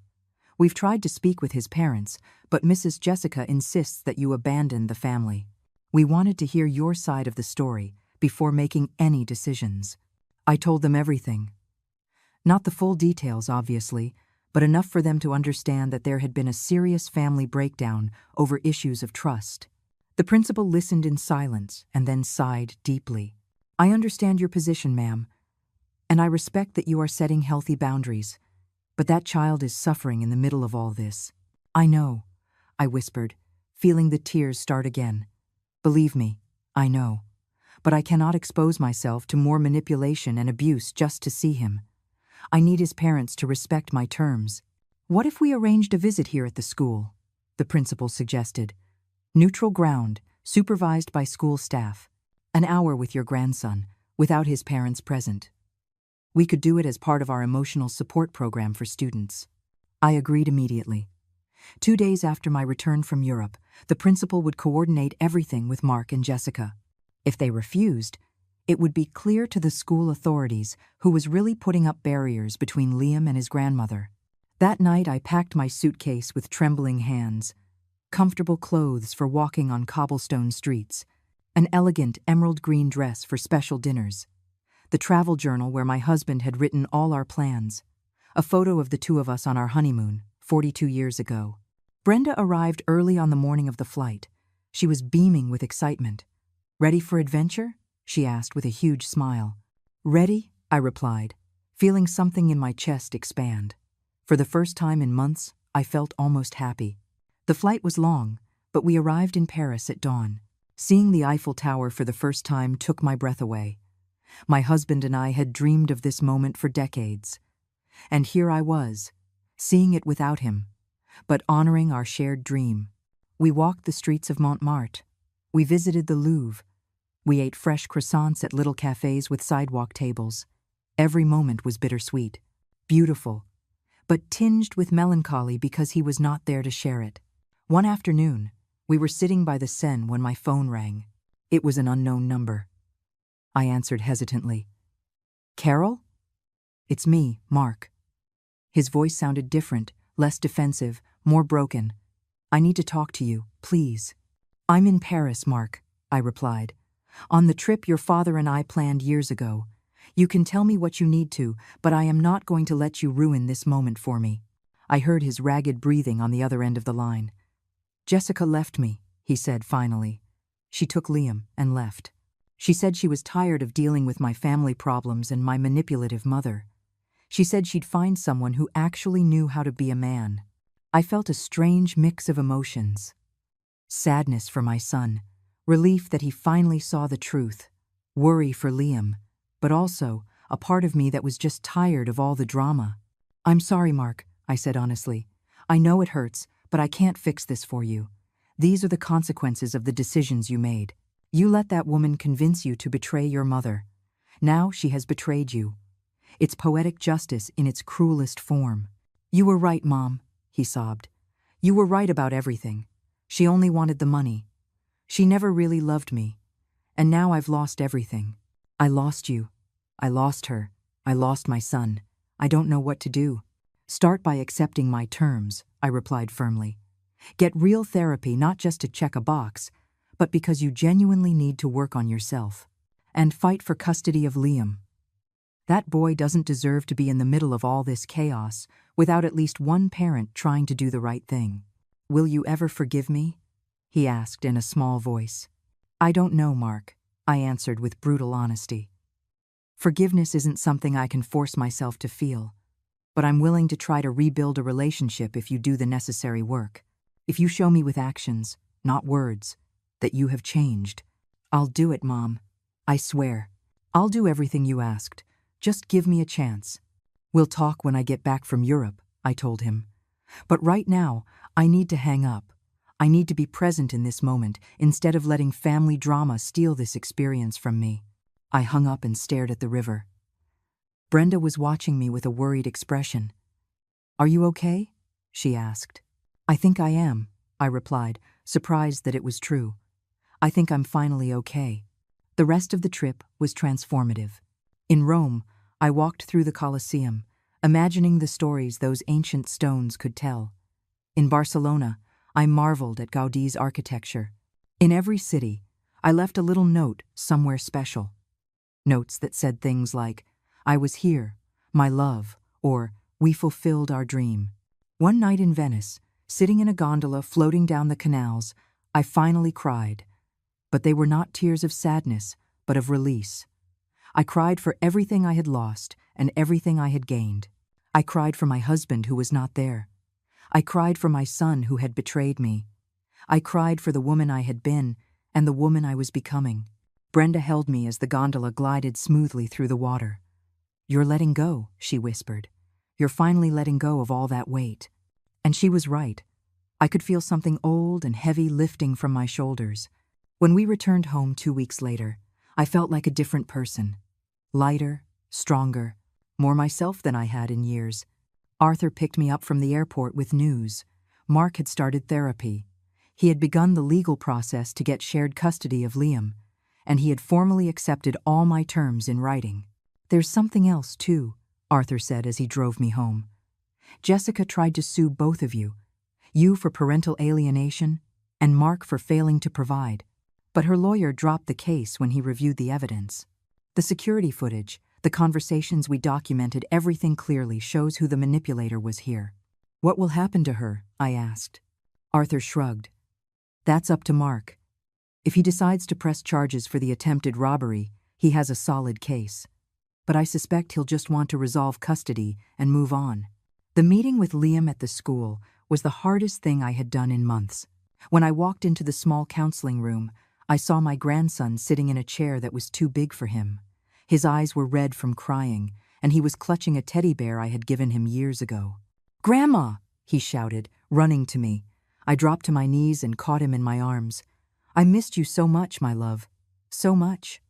We've tried to speak with his parents, but Mrs. Jessica insists that you abandon the family. We wanted to hear your side of the story before making any decisions." I told them everything. Not the full details, obviously, but enough for them to understand that there had been a serious family breakdown over issues of trust. The principal listened in silence and then sighed deeply. "I understand your position, ma'am, And I respect that you are setting healthy boundaries. But that child is suffering in the middle of all this. I know, I whispered, feeling the tears start again. Believe me, I know. But I cannot expose myself to more manipulation and abuse just to see him. I need his parents to respect my terms. What if we arranged a visit here at the school? The principal suggested. Neutral ground, supervised by school staff. An hour with your grandson, without his parents present. We could do it as part of our emotional support program for students. I agreed immediately. 2 days after my return from Europe, the principal would coordinate everything with Mark and Jessica. If they refused, it would be clear to the school authorities who was really putting up barriers between Liam and his grandmother. That night I packed my suitcase with trembling hands, comfortable clothes for walking on cobblestone streets, an elegant emerald green dress for special dinners, the travel journal where my husband had written all our plans, a photo of the two of us on our honeymoon, 42 years ago. Brenda arrived early on the morning of the flight. She was beaming with excitement. Ready for adventure? She asked with a huge smile. Ready? I replied, feeling something in my chest expand. For the first time in months, I felt almost happy. The flight was long, but we arrived in Paris at dawn. Seeing the Eiffel Tower for the first time took my breath away. My husband and I had dreamed of this moment for decades. And here I was, seeing it without him, but honoring our shared dream. We walked the streets of Montmartre. We visited the Louvre. We ate fresh croissants at little cafes with sidewalk tables. Every moment was bittersweet, beautiful, but tinged with melancholy because he was not there to share it. One afternoon, we were sitting by the Seine when my phone rang. It was an unknown number. I answered hesitantly. Carol? It's me, Mark. His voice sounded different, less defensive, more broken. I need to talk to you, please. I'm in Paris, Mark, I replied. On the trip your father and I planned years ago. You can tell me what you need to, but I am not going to let you ruin this moment for me. I heard his ragged breathing on the other end of the line. Jessica left me, he said finally. She took Liam and left. She said she was tired of dealing with my family problems and my manipulative mother. She said she'd find someone who actually knew how to be a man. I felt a strange mix of emotions. Sadness for my son, relief that he finally saw the truth, worry for Liam, but also a part of me that was just tired of all the drama. I'm sorry, Mark, I said honestly. I know it hurts, but I can't fix this for you. These are the consequences of the decisions you made. You let that woman convince you to betray your mother. Now she has betrayed you. It's poetic justice in its cruelest form. You were right, Mom, he sobbed. You were right about everything. She only wanted the money. She never really loved me. And now I've lost everything. I lost you. I lost her. I lost my son. I don't know what to do. Start by accepting my terms, I replied firmly. Get real therapy not just to check a box, but because you genuinely need to work on yourself. And fight for custody of Liam. That boy doesn't deserve to be in the middle of all this chaos without at least one parent trying to do the right thing. Will you ever forgive me? He asked in a small voice. I don't know, Mark, I answered with brutal honesty. Forgiveness isn't something I can force myself to feel, but I'm willing to try to rebuild a relationship if you do the necessary work. If you show me with actions, not words, that you have changed. I'll do it, Mom. I swear. I'll do everything you asked. Just give me a chance. We'll talk when I get back from Europe, I told him. But right now, I need to hang up. I need to be present in this moment instead of letting family drama steal this experience from me. I hung up and stared at the river. Brenda was watching me with a worried expression. Are you okay? She asked. I think I am, I replied, surprised that it was true. I think I'm finally okay. The rest of the trip was transformative. In Rome, I walked through the Colosseum, imagining the stories those ancient stones could tell. In Barcelona, I marveled at Gaudi's architecture. In every city, I left a little note somewhere special. Notes that said things like, I was here, my love, or we fulfilled our dream. One night in Venice, sitting in a gondola floating down the canals, I finally cried. But they were not tears of sadness, but of release. I cried for everything I had lost and everything I had gained. I cried for my husband who was not there. I cried for my son who had betrayed me. I cried for the woman I had been and the woman I was becoming. Brenda held me as the gondola glided smoothly through the water. "You're letting go," she whispered. "You're finally letting go of all that weight." And she was right. I could feel something old and heavy lifting from my shoulders. When we returned home 2 weeks later, I felt like a different person. Lighter, stronger, more myself than I had in years. Arthur picked me up from the airport with news. Mark had started therapy. He had begun the legal process to get shared custody of Liam, and he had formally accepted all my terms in writing. "There's something else, too," Arthur said as he drove me home. "Jessica tried to sue both of you for parental alienation and Mark for failing to provide. But her lawyer dropped the case when he reviewed the evidence. The security footage, the conversations we documented, everything clearly shows who the manipulator was here." "What will happen to her?" I asked. Arthur shrugged. "That's up to Mark. If he decides to press charges for the attempted robbery, he has a solid case. But I suspect he'll just want to resolve custody and move on." The meeting with Liam at the school was the hardest thing I had done in months. When I walked into the small counseling room, I saw my grandson sitting in a chair that was too big for him. His eyes were red from crying, and he was clutching a teddy bear I had given him years ago. "Grandma!" he shouted, running to me. I dropped to my knees and caught him in my arms. "I missed you so much, my love. So much."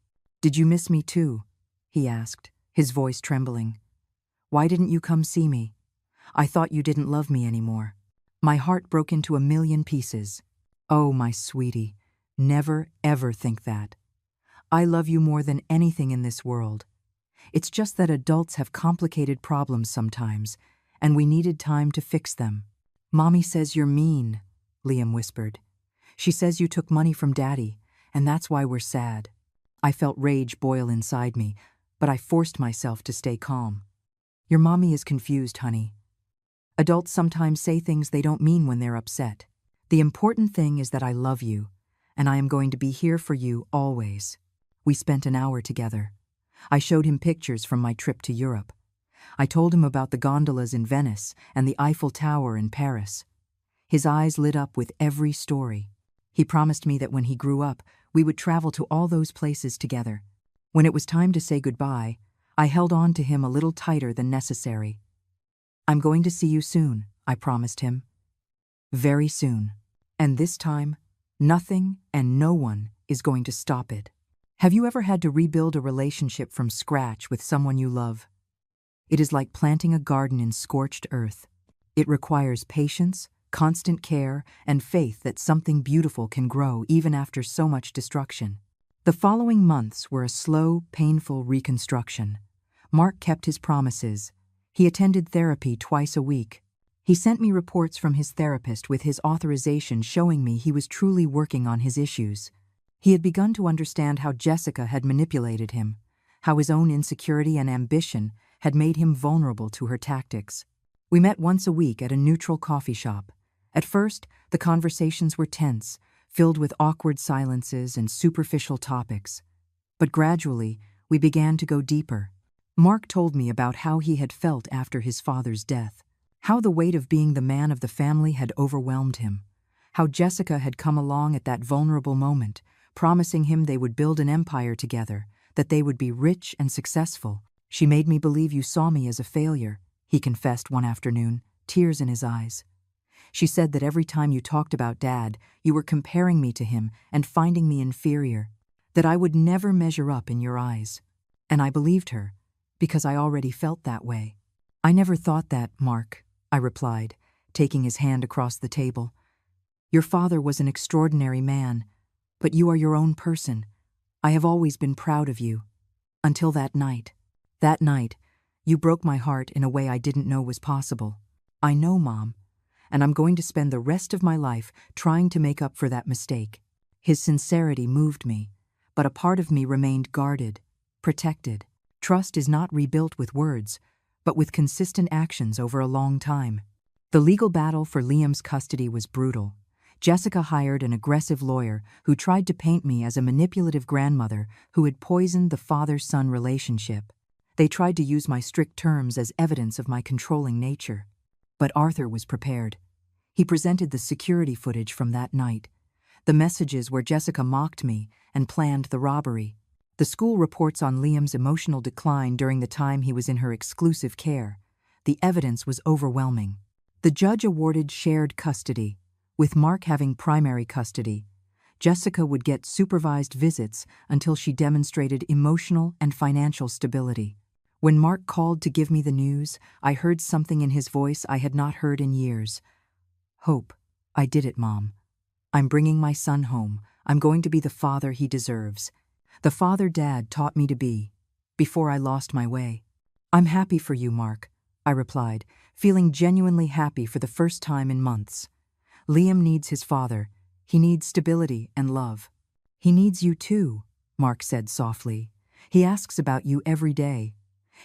"Did you miss me too?" he asked, his voice trembling. "Why didn't you come see me? I thought you didn't love me anymore." My heart broke into a million pieces. "Oh, my sweetie, never, ever think that. I love you more than anything in this world. It's just that adults have complicated problems sometimes, and we needed time to fix them." "Mommy says you're mean," Liam whispered. "She says you took money from Daddy, and that's why we're sad." I felt rage boil inside me, but I forced myself to stay calm. "Your mommy is confused, honey. Adults sometimes say things they don't mean when they're upset. The important thing is that I love you, and I am going to be here for you always." We spent an hour together. I showed him pictures from my trip to Europe. I told him about the gondolas in Venice and the Eiffel Tower in Paris. His eyes lit up with every story. He promised me that when he grew up, we would travel to all those places together. When it was time to say goodbye, I held on to him a little tighter than necessary. "I'm going to see you soon," I promised him. "Very soon. And this time, nothing and no one is going to stop it." Have you ever had to rebuild a relationship from scratch with someone you love? It is like planting a garden in scorched earth. It requires patience, constant care, and faith that something beautiful can grow even after so much destruction. The following months were a slow, painful reconstruction. Mark kept his promises. He attended therapy twice a week. He sent me reports from his therapist with his authorization showing me he was truly working on his issues. He had begun to understand how Jessica had manipulated him, how his own insecurity and ambition had made him vulnerable to her tactics. We met once a week at a neutral coffee shop. At first, the conversations were tense, filled with awkward silences and superficial topics. But gradually, we began to go deeper. Mark told me about how he had felt after his father's death, how the weight of being the man of the family had overwhelmed him, how Jessica had come along at that vulnerable moment, promising him they would build an empire together, that they would be rich and successful. "She made me believe you saw me as a failure," he confessed one afternoon, tears in his eyes. "She said that every time you talked about Dad, you were comparing me to him and finding me inferior, that I would never measure up in your eyes." And I believed her, because I already felt that way. "I never thought that, Mark," I replied, taking his hand across the table. "Your father was an extraordinary man, but you are your own person. I have always been proud of you. Until that night. That night, you broke my heart in a way I didn't know was possible. I know, Mom, and I'm going to spend the rest of my life trying to make up for that mistake." His sincerity moved me, but a part of me remained guarded, protected. Trust is not rebuilt with words, but with consistent actions over a long time. The legal battle for Liam's custody was brutal. Jessica hired an aggressive lawyer who tried to paint me as a manipulative grandmother who had poisoned the father-son relationship. They tried to use my strict terms as evidence of my controlling nature. But Arthur was prepared. He presented the security footage from that night, the messages where Jessica mocked me and planned the robbery, the school reports on Liam's emotional decline during the time he was in her exclusive care. The evidence was overwhelming. The judge awarded shared custody, with Mark having primary custody. Jessica would get supervised visits until she demonstrated emotional and financial stability. When Mark called to give me the news, I heard something in his voice I had not heard in years. Hope, I did it, Mom. I'm bringing my son home. I'm going to be the father he deserves. The father Dad taught me to be, before I lost my way. I'm happy for you, Mark, I replied, feeling genuinely happy for the first time in months. Liam needs his father. He needs stability and love. He needs you too, Mark said softly. He asks about you every day.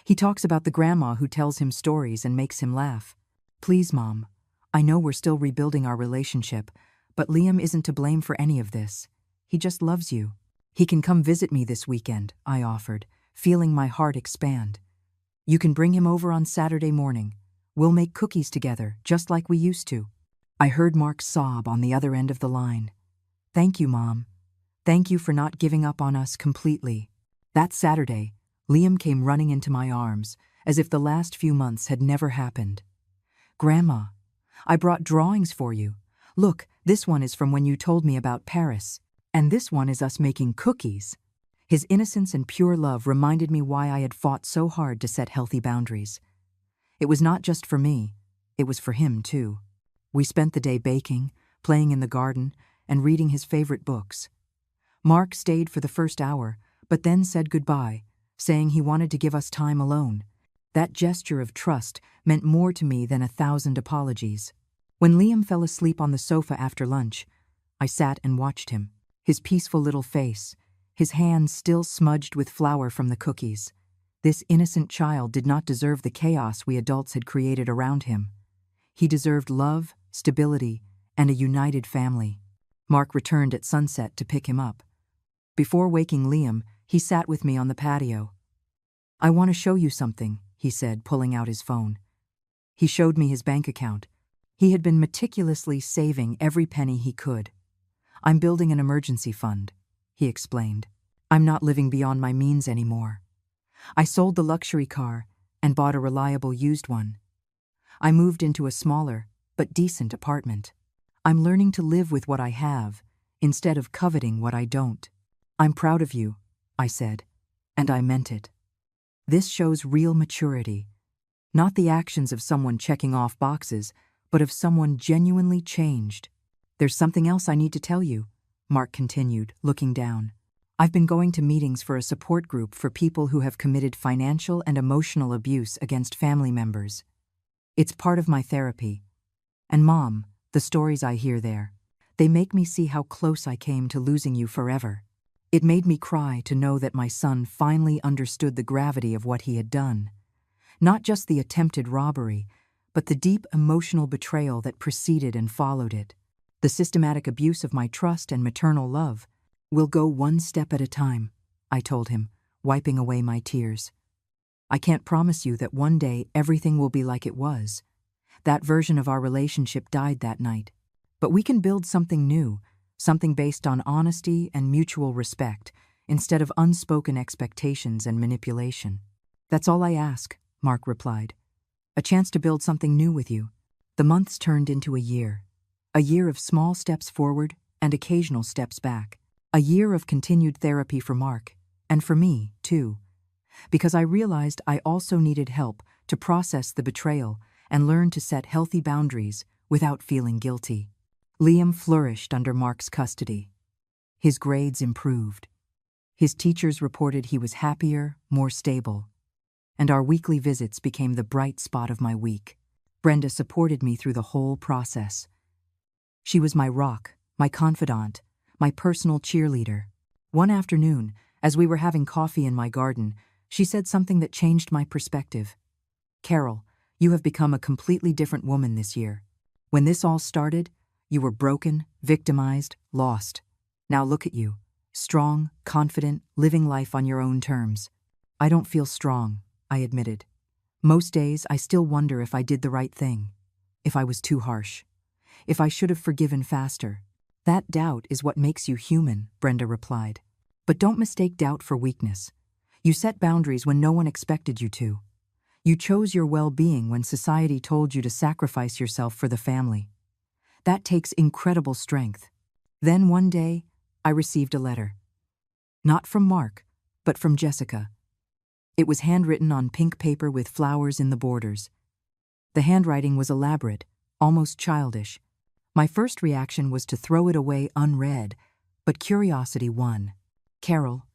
He talks about the grandma who tells him stories and makes him laugh. Please, Mom, I know we're still rebuilding our relationship, but Liam isn't to blame for any of this. He just loves you. He can come visit me this weekend, I offered, feeling my heart expand. You can bring him over on Saturday morning. We'll make cookies together, just like we used to. I heard Mark sob on the other end of the line. Thank you, Mom. Thank you for not giving up on us completely. That Saturday, Liam came running into my arms, as if the last few months had never happened. Grandma, I brought drawings for you. Look, this one is from when you told me about Paris, and this one is us making cookies. His innocence and pure love reminded me why I had fought so hard to set healthy boundaries. It was not just for me, it was for him too. We spent the day baking, playing in the garden, and reading his favorite books. Mark stayed for the first hour, but then said goodbye, saying he wanted to give us time alone. That gesture of trust meant more to me than 1,000 apologies. When Liam fell asleep on the sofa after lunch, I sat and watched him, his peaceful little face, his hands still smudged with flour from the cookies. This innocent child did not deserve the chaos we adults had created around him. He deserved love, stability, and a united family. Mark returned at sunset to pick him up. Before waking Liam, he sat with me on the patio. I want to show you something, he said, pulling out his phone. He showed me his bank account. He had been meticulously saving every penny he could. I'm building an emergency fund, he explained. I'm not living beyond my means anymore. I sold the luxury car and bought a reliable used one. I moved into a smaller but decent apartment. I'm learning to live with what I have instead of coveting what I don't. I'm proud of you, I said, and I meant it. This shows real maturity, not the actions of someone checking off boxes, but of someone genuinely changed. There's something else I need to tell you, Mark continued, looking down. I've been going to meetings for a support group for people who have committed financial and emotional abuse against family members. It's part of my therapy. And Mom, the stories I hear there, they make me see how close I came to losing you forever. It made me cry to know that my son finally understood the gravity of what he had done. Not just the attempted robbery, but the deep emotional betrayal that preceded and followed it. The systematic abuse of my trust and maternal love. We'll go one step at a time, I told him, wiping away my tears. I can't promise you that one day everything will be like it was. That version of our relationship died that night. But we can build something new, something based on honesty and mutual respect, instead of unspoken expectations and manipulation. That's all I ask, Mark replied. A chance to build something new with you. The months turned into a year of small steps forward and occasional steps back. A year of continued therapy for Mark, and for me, too. Because I realized I also needed help to process the betrayal and learn to set healthy boundaries without feeling guilty. Liam flourished under Mark's custody. His grades improved. His teachers reported he was happier, more stable. And our weekly visits became the bright spot of my week. Brenda supported me through the whole process. She was my rock, my confidant, my personal cheerleader. One afternoon, as we were having coffee in my garden, she said something that changed my perspective. Carol, you have become a completely different woman this year. When this all started, you were broken, victimized, lost. Now look at you, strong, confident, living life on your own terms. I don't feel strong, I admitted. Most days, I still wonder if I did the right thing, if I was too harsh, if I should have forgiven faster. That doubt is what makes you human, Brenda replied. But don't mistake doubt for weakness. You set boundaries when no one expected you to. You chose your well-being when society told you to sacrifice yourself for the family. That takes incredible strength. Then one day, I received a letter. Not from Mark, but from Jessica. It was handwritten on pink paper with flowers in the borders. The handwriting was elaborate, almost childish. My first reaction was to throw it away unread, but curiosity won. Carol,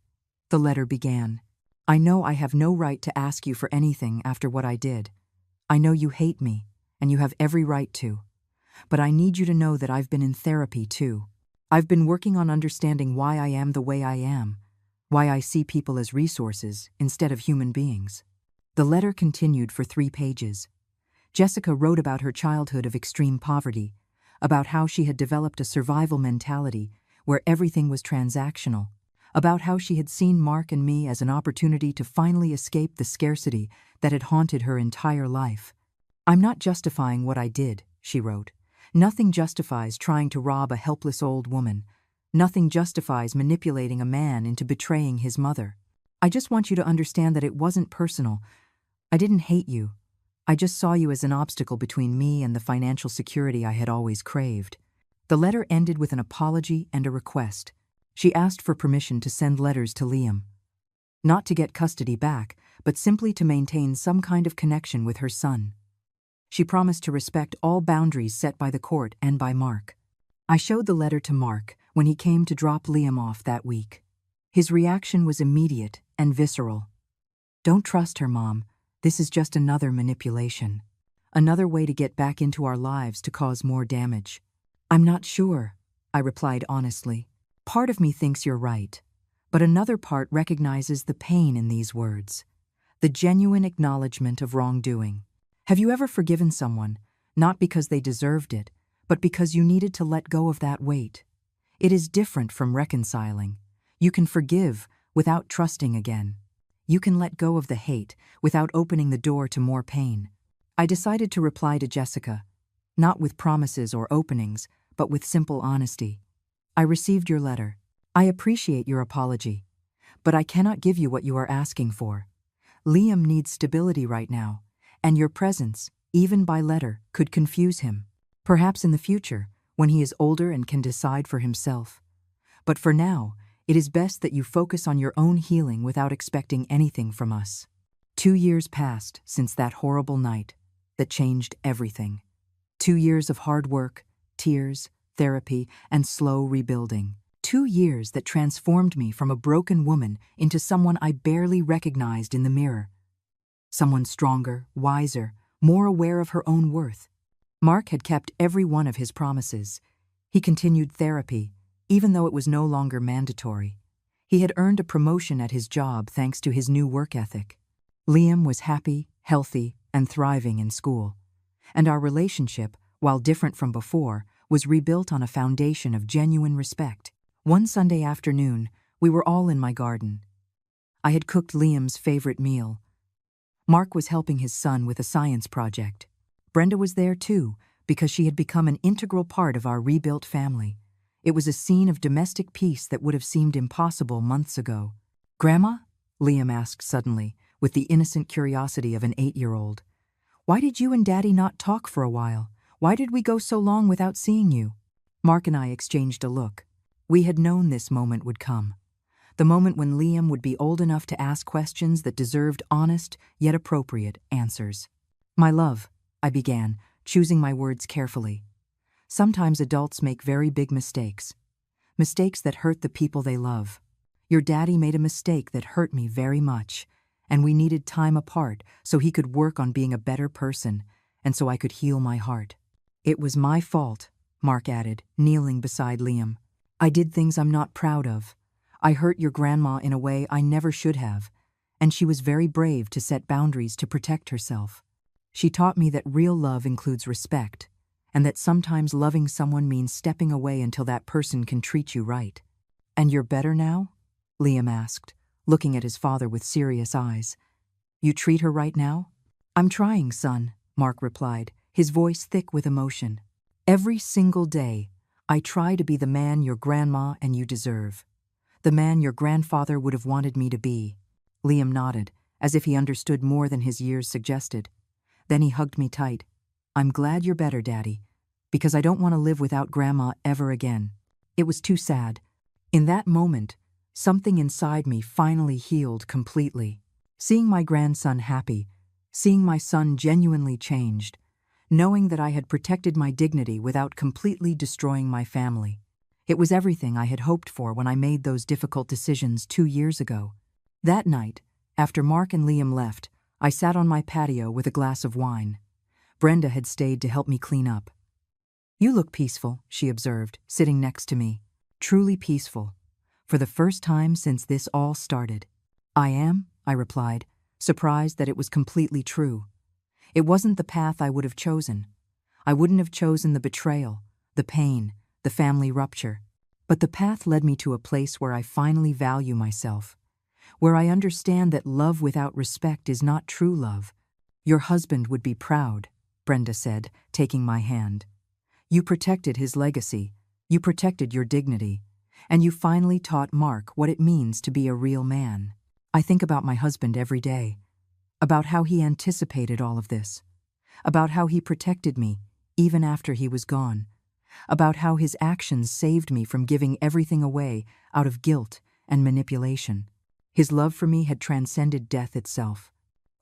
the letter began. I know I have no right to ask you for anything after what I did. I know you hate me, and you have every right to. But I need you to know that I've been in therapy too. I've been working on understanding why I am the way I am, why I see people as resources instead of human beings. The letter continued for 3 pages. Jessica wrote about her childhood of extreme poverty, about how she had developed a survival mentality where everything was transactional, about how she had seen Mark and me as an opportunity to finally escape the scarcity that had haunted her entire life. I'm not justifying what I did, she wrote. Nothing justifies trying to rob a helpless old woman. Nothing justifies manipulating a man into betraying his mother. I just want you to understand that it wasn't personal. I didn't hate you. I just saw you as an obstacle between me and the financial security I had always craved. The letter ended with an apology and a request. She asked for permission to send letters to Liam. Not to get custody back, but simply to maintain some kind of connection with her son. She promised to respect all boundaries set by the court and by Mark. I showed the letter to Mark when he came to drop Liam off that week. His reaction was immediate and visceral. Don't trust her, Mom. This is just another manipulation. Another way to get back into our lives to cause more damage. I'm not sure, I replied honestly. Part of me thinks you're right, but another part recognizes the pain in these words. The genuine acknowledgement of wrongdoing. Have you ever forgiven someone, not because they deserved it, but because you needed to let go of that weight? It is different from reconciling. You can forgive without trusting again. You can let go of the hate without opening the door to more pain. I decided to reply to Jessica, not with promises or openings, but with simple honesty. I received your letter. I appreciate your apology, but I cannot give you what you are asking for. Liam needs stability right now, and your presence, even by letter, could confuse him. Perhaps in the future, when he is older and can decide for himself. But for now, it is best that you focus on your own healing without expecting anything from us. 2 years passed since that horrible night that changed everything. 2 years of hard work, tears, therapy, and slow rebuilding. 2 years that transformed me from a broken woman into someone I barely recognized in the mirror. Someone stronger, wiser, more aware of her own worth. Mark had kept every one of his promises. He continued therapy, even though it was no longer mandatory. He had earned a promotion at his job thanks to his new work ethic. Liam was happy, healthy, and thriving in school. And our relationship, while different from before, was rebuilt on a foundation of genuine respect. One Sunday afternoon, we were all in my garden. I had cooked Liam's favorite meal. Mark was helping his son with a science project. Brenda was there too, because she had become an integral part of our rebuilt family. It was a scene of domestic peace that would have seemed impossible months ago. "Grandma?" Liam asked suddenly, with the innocent curiosity of an 8-year-old. "Why did you and Daddy not talk for a while? Why did we go so long without seeing you?" Mark and I exchanged a look. We had known this moment would come. The moment when Liam would be old enough to ask questions that deserved honest, yet appropriate, answers. "My love," I began, choosing my words carefully. "Sometimes adults make very big mistakes. Mistakes that hurt the people they love. Your daddy made a mistake that hurt me very much, and we needed time apart so he could work on being a better person, and so I could heal my heart. It was my fault," Mark added, kneeling beside Liam. "I did things I'm not proud of. I hurt your grandma in a way I never should have, and she was very brave to set boundaries to protect herself. She taught me that real love includes respect, and that sometimes loving someone means stepping away until that person can treat you right." "And you're better now?" Liam asked, looking at his father with serious eyes. You treat her right now? I'm trying, son, Mark replied, his voice thick with emotion. Every single day, I try to be the man your grandma and you deserve. The man your grandfather would have wanted me to be. Liam nodded, as if he understood more than his years suggested. Then he hugged me tight. I'm glad you're better, Daddy, because I don't want to live without Grandma ever again. It was too sad. In that moment, something inside me finally healed completely. Seeing my grandson happy, seeing my son genuinely changed, knowing that I had protected my dignity without completely destroying my family. It was everything I had hoped for when I made those difficult decisions 2 years ago. That night, after Mark and Liam left, I sat on my patio with a glass of wine. Brenda had stayed to help me clean up. You look peaceful, she observed, sitting next to me. Truly peaceful. For the first time since this all started. I am, I replied, surprised that it was completely true. It wasn't the path I would have chosen. I wouldn't have chosen the betrayal, the pain, the family rupture. But the path led me to a place where I finally value myself, where I understand that love without respect is not true love. Your husband would be proud, Brenda said, taking my hand. You protected his legacy, you protected your dignity, and you finally taught Mark what it means to be a real man. I think about my husband every day, about how he anticipated all of this, about how he protected me even after he was gone, about how his actions saved me from giving everything away out of guilt and manipulation. His love for me had transcended death itself.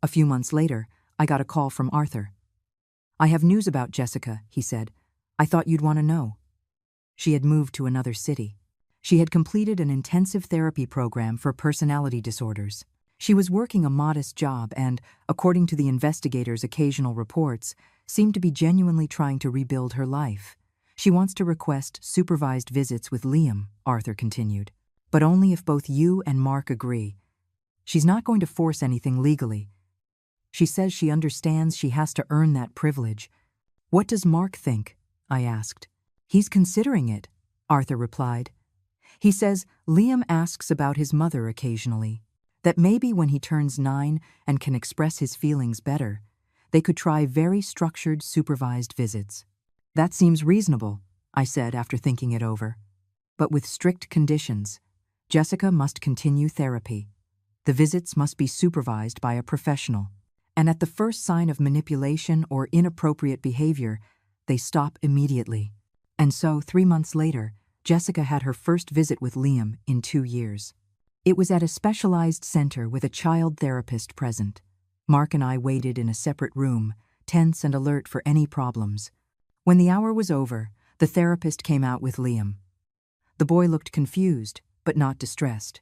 A few months later, I got a call from Arthur. I have news about Jessica, he said. I thought you'd want to know. She had moved to another city. She had completed an intensive therapy program for personality disorders. She was working a modest job and, according to the investigators' occasional reports, seemed to be genuinely trying to rebuild her life. She wants to request supervised visits with Liam, Arthur continued, but only if both you and Mark agree. She's not going to force anything legally. She says she understands she has to earn that privilege. What does Mark think? I asked. He's considering it, Arthur replied. He says Liam asks about his mother occasionally, that maybe when he turns 9 and can express his feelings better, they could try very structured, supervised visits. That seems reasonable, I said after thinking it over. But with strict conditions. Jessica must continue therapy. The visits must be supervised by a professional. And at the first sign of manipulation or inappropriate behavior, they stop immediately. And so, 3 months later, Jessica had her first visit with Liam in 2 years. It was at a specialized center with a child therapist present. Mark and I waited in a separate room, tense and alert for any problems. When the hour was over, the therapist came out with Liam. The boy looked confused, but not distressed.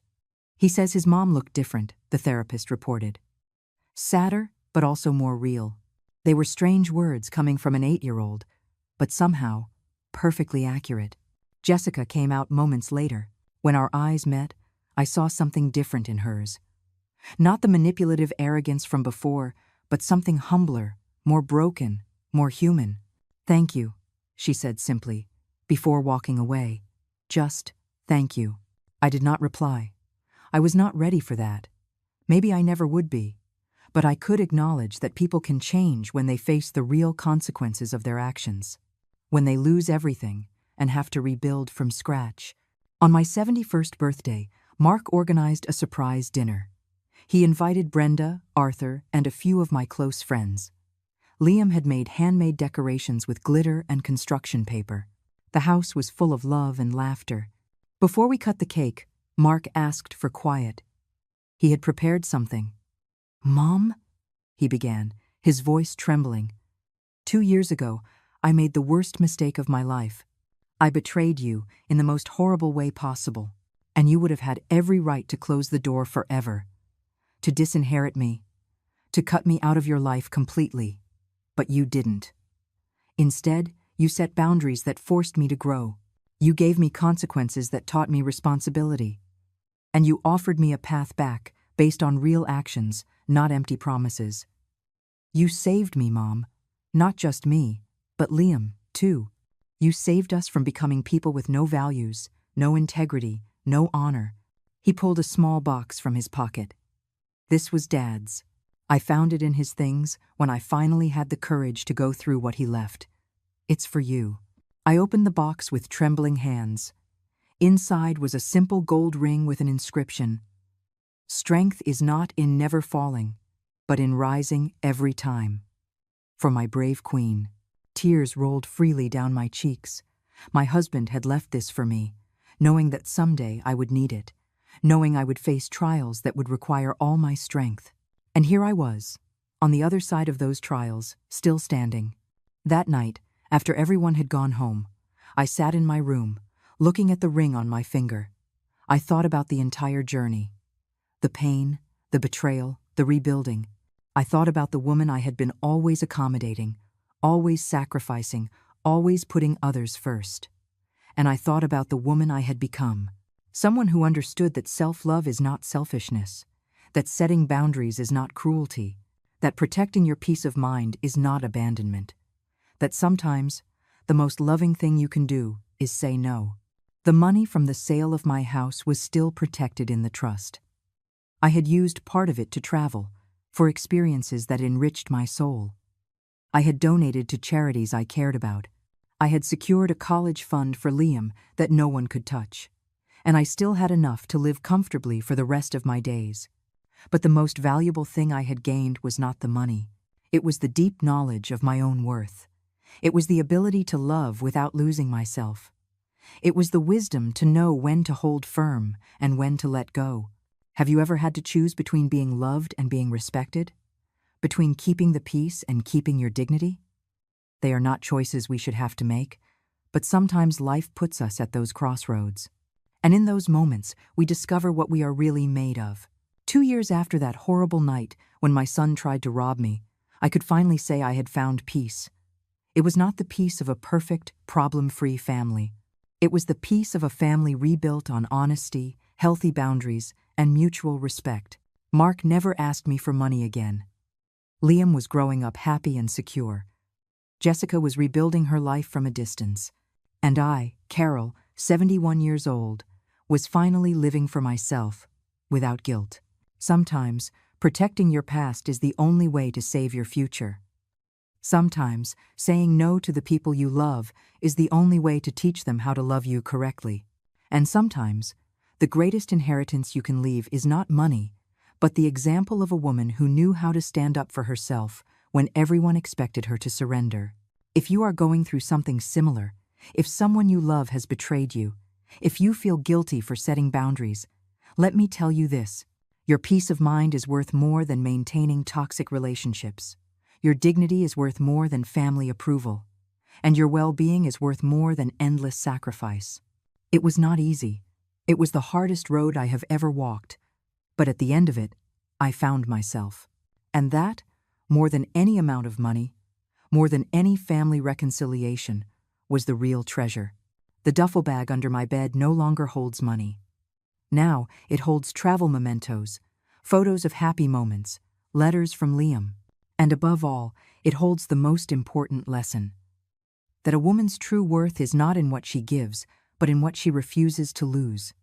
He says his mom looked different, the therapist reported. Sadder, but also more real. They were strange words coming from an 8-year-old, but somehow perfectly accurate. Jessica came out moments later. When our eyes met, I saw something different in hers. Not the manipulative arrogance from before, but something humbler, more broken, more human. Thank you, she said simply, before walking away. Just, thank you. I did not reply. I was not ready for that. Maybe I never would be. But I could acknowledge that people can change when they face the real consequences of their actions. When they lose everything and have to rebuild from scratch. On my 71st birthday, Mark organized a surprise dinner. He invited Brenda, Arthur, and a few of my close friends. Liam had made handmade decorations with glitter and construction paper. The house was full of love and laughter. Before we cut the cake, Mark asked for quiet. He had prepared something. Mom? He began, his voice trembling. 2 years ago, I made the worst mistake of my life. I betrayed you in the most horrible way possible, and you would have had every right to close the door forever, to disinherit me, to cut me out of your life completely. But you didn't. Instead, you set boundaries that forced me to grow. You gave me consequences that taught me responsibility. And you offered me a path back based on real actions, not empty promises. You saved me, Mom. Not just me, but Liam, too. You saved us from becoming people with no values, no integrity, no honor. He pulled a small box from his pocket. This was Dad's. I found it in his things when I finally had the courage to go through what he left. It's for you. I opened the box with trembling hands. Inside was a simple gold ring with an inscription. Strength is not in never falling, but in rising every time. For my brave queen. Tears rolled freely down my cheeks. My husband had left this for me, knowing that someday I would need it, knowing I would face trials that would require all my strength. And here I was, on the other side of those trials, still standing. That night, after everyone had gone home, I sat in my room, looking at the ring on my finger. I thought about the entire journey. The pain, the betrayal, the rebuilding. I thought about the woman I had been always accommodating, always sacrificing, always putting others first. And I thought about the woman I had become, someone who understood that self-love is not selfishness, that setting boundaries is not cruelty, that protecting your peace of mind is not abandonment, that sometimes the most loving thing you can do is say no. The money from the sale of my house was still protected in the trust. I had used part of it to travel, for experiences that enriched my soul. I had donated to charities I cared about. I had secured a college fund for Liam that no one could touch. And I still had enough to live comfortably for the rest of my days. But the most valuable thing I had gained was not the money. It was the deep knowledge of my own worth. It was the ability to love without losing myself. It was the wisdom to know when to hold firm and when to let go. Have you ever had to choose between being loved and being respected? Between keeping the peace and keeping your dignity? They are not choices we should have to make, but sometimes life puts us at those crossroads. And in those moments, we discover what we are really made of. 2 years after that horrible night when my son tried to rob me, I could finally say I had found peace. It was not the peace of a perfect, problem-free family. It was the peace of a family rebuilt on honesty, healthy boundaries, and mutual respect. Mark never asked me for money again. Liam was growing up happy and secure. Jessica was rebuilding her life from a distance. And I, Carol, 71 years old, was finally living for myself, without guilt. Sometimes, protecting your past is the only way to save your future. Sometimes, saying no to the people you love is the only way to teach them how to love you correctly. And sometimes, the greatest inheritance you can leave is not money, but the example of a woman who knew how to stand up for herself when everyone expected her to surrender. If you are going through something similar, if someone you love has betrayed you, if you feel guilty for setting boundaries, let me tell you this: your peace of mind is worth more than maintaining toxic relationships. Your dignity is worth more than family approval. And your well-being is worth more than endless sacrifice. It was not easy. It was the hardest road I have ever walked. But at the end of it, I found myself. And that, more than any amount of money, more than any family reconciliation, was the real treasure. The duffel bag under my bed no longer holds money. Now it holds travel mementos, photos of happy moments, letters from Liam. And above all, it holds the most important lesson: that a woman's true worth is not in what she gives, but in what she refuses to lose.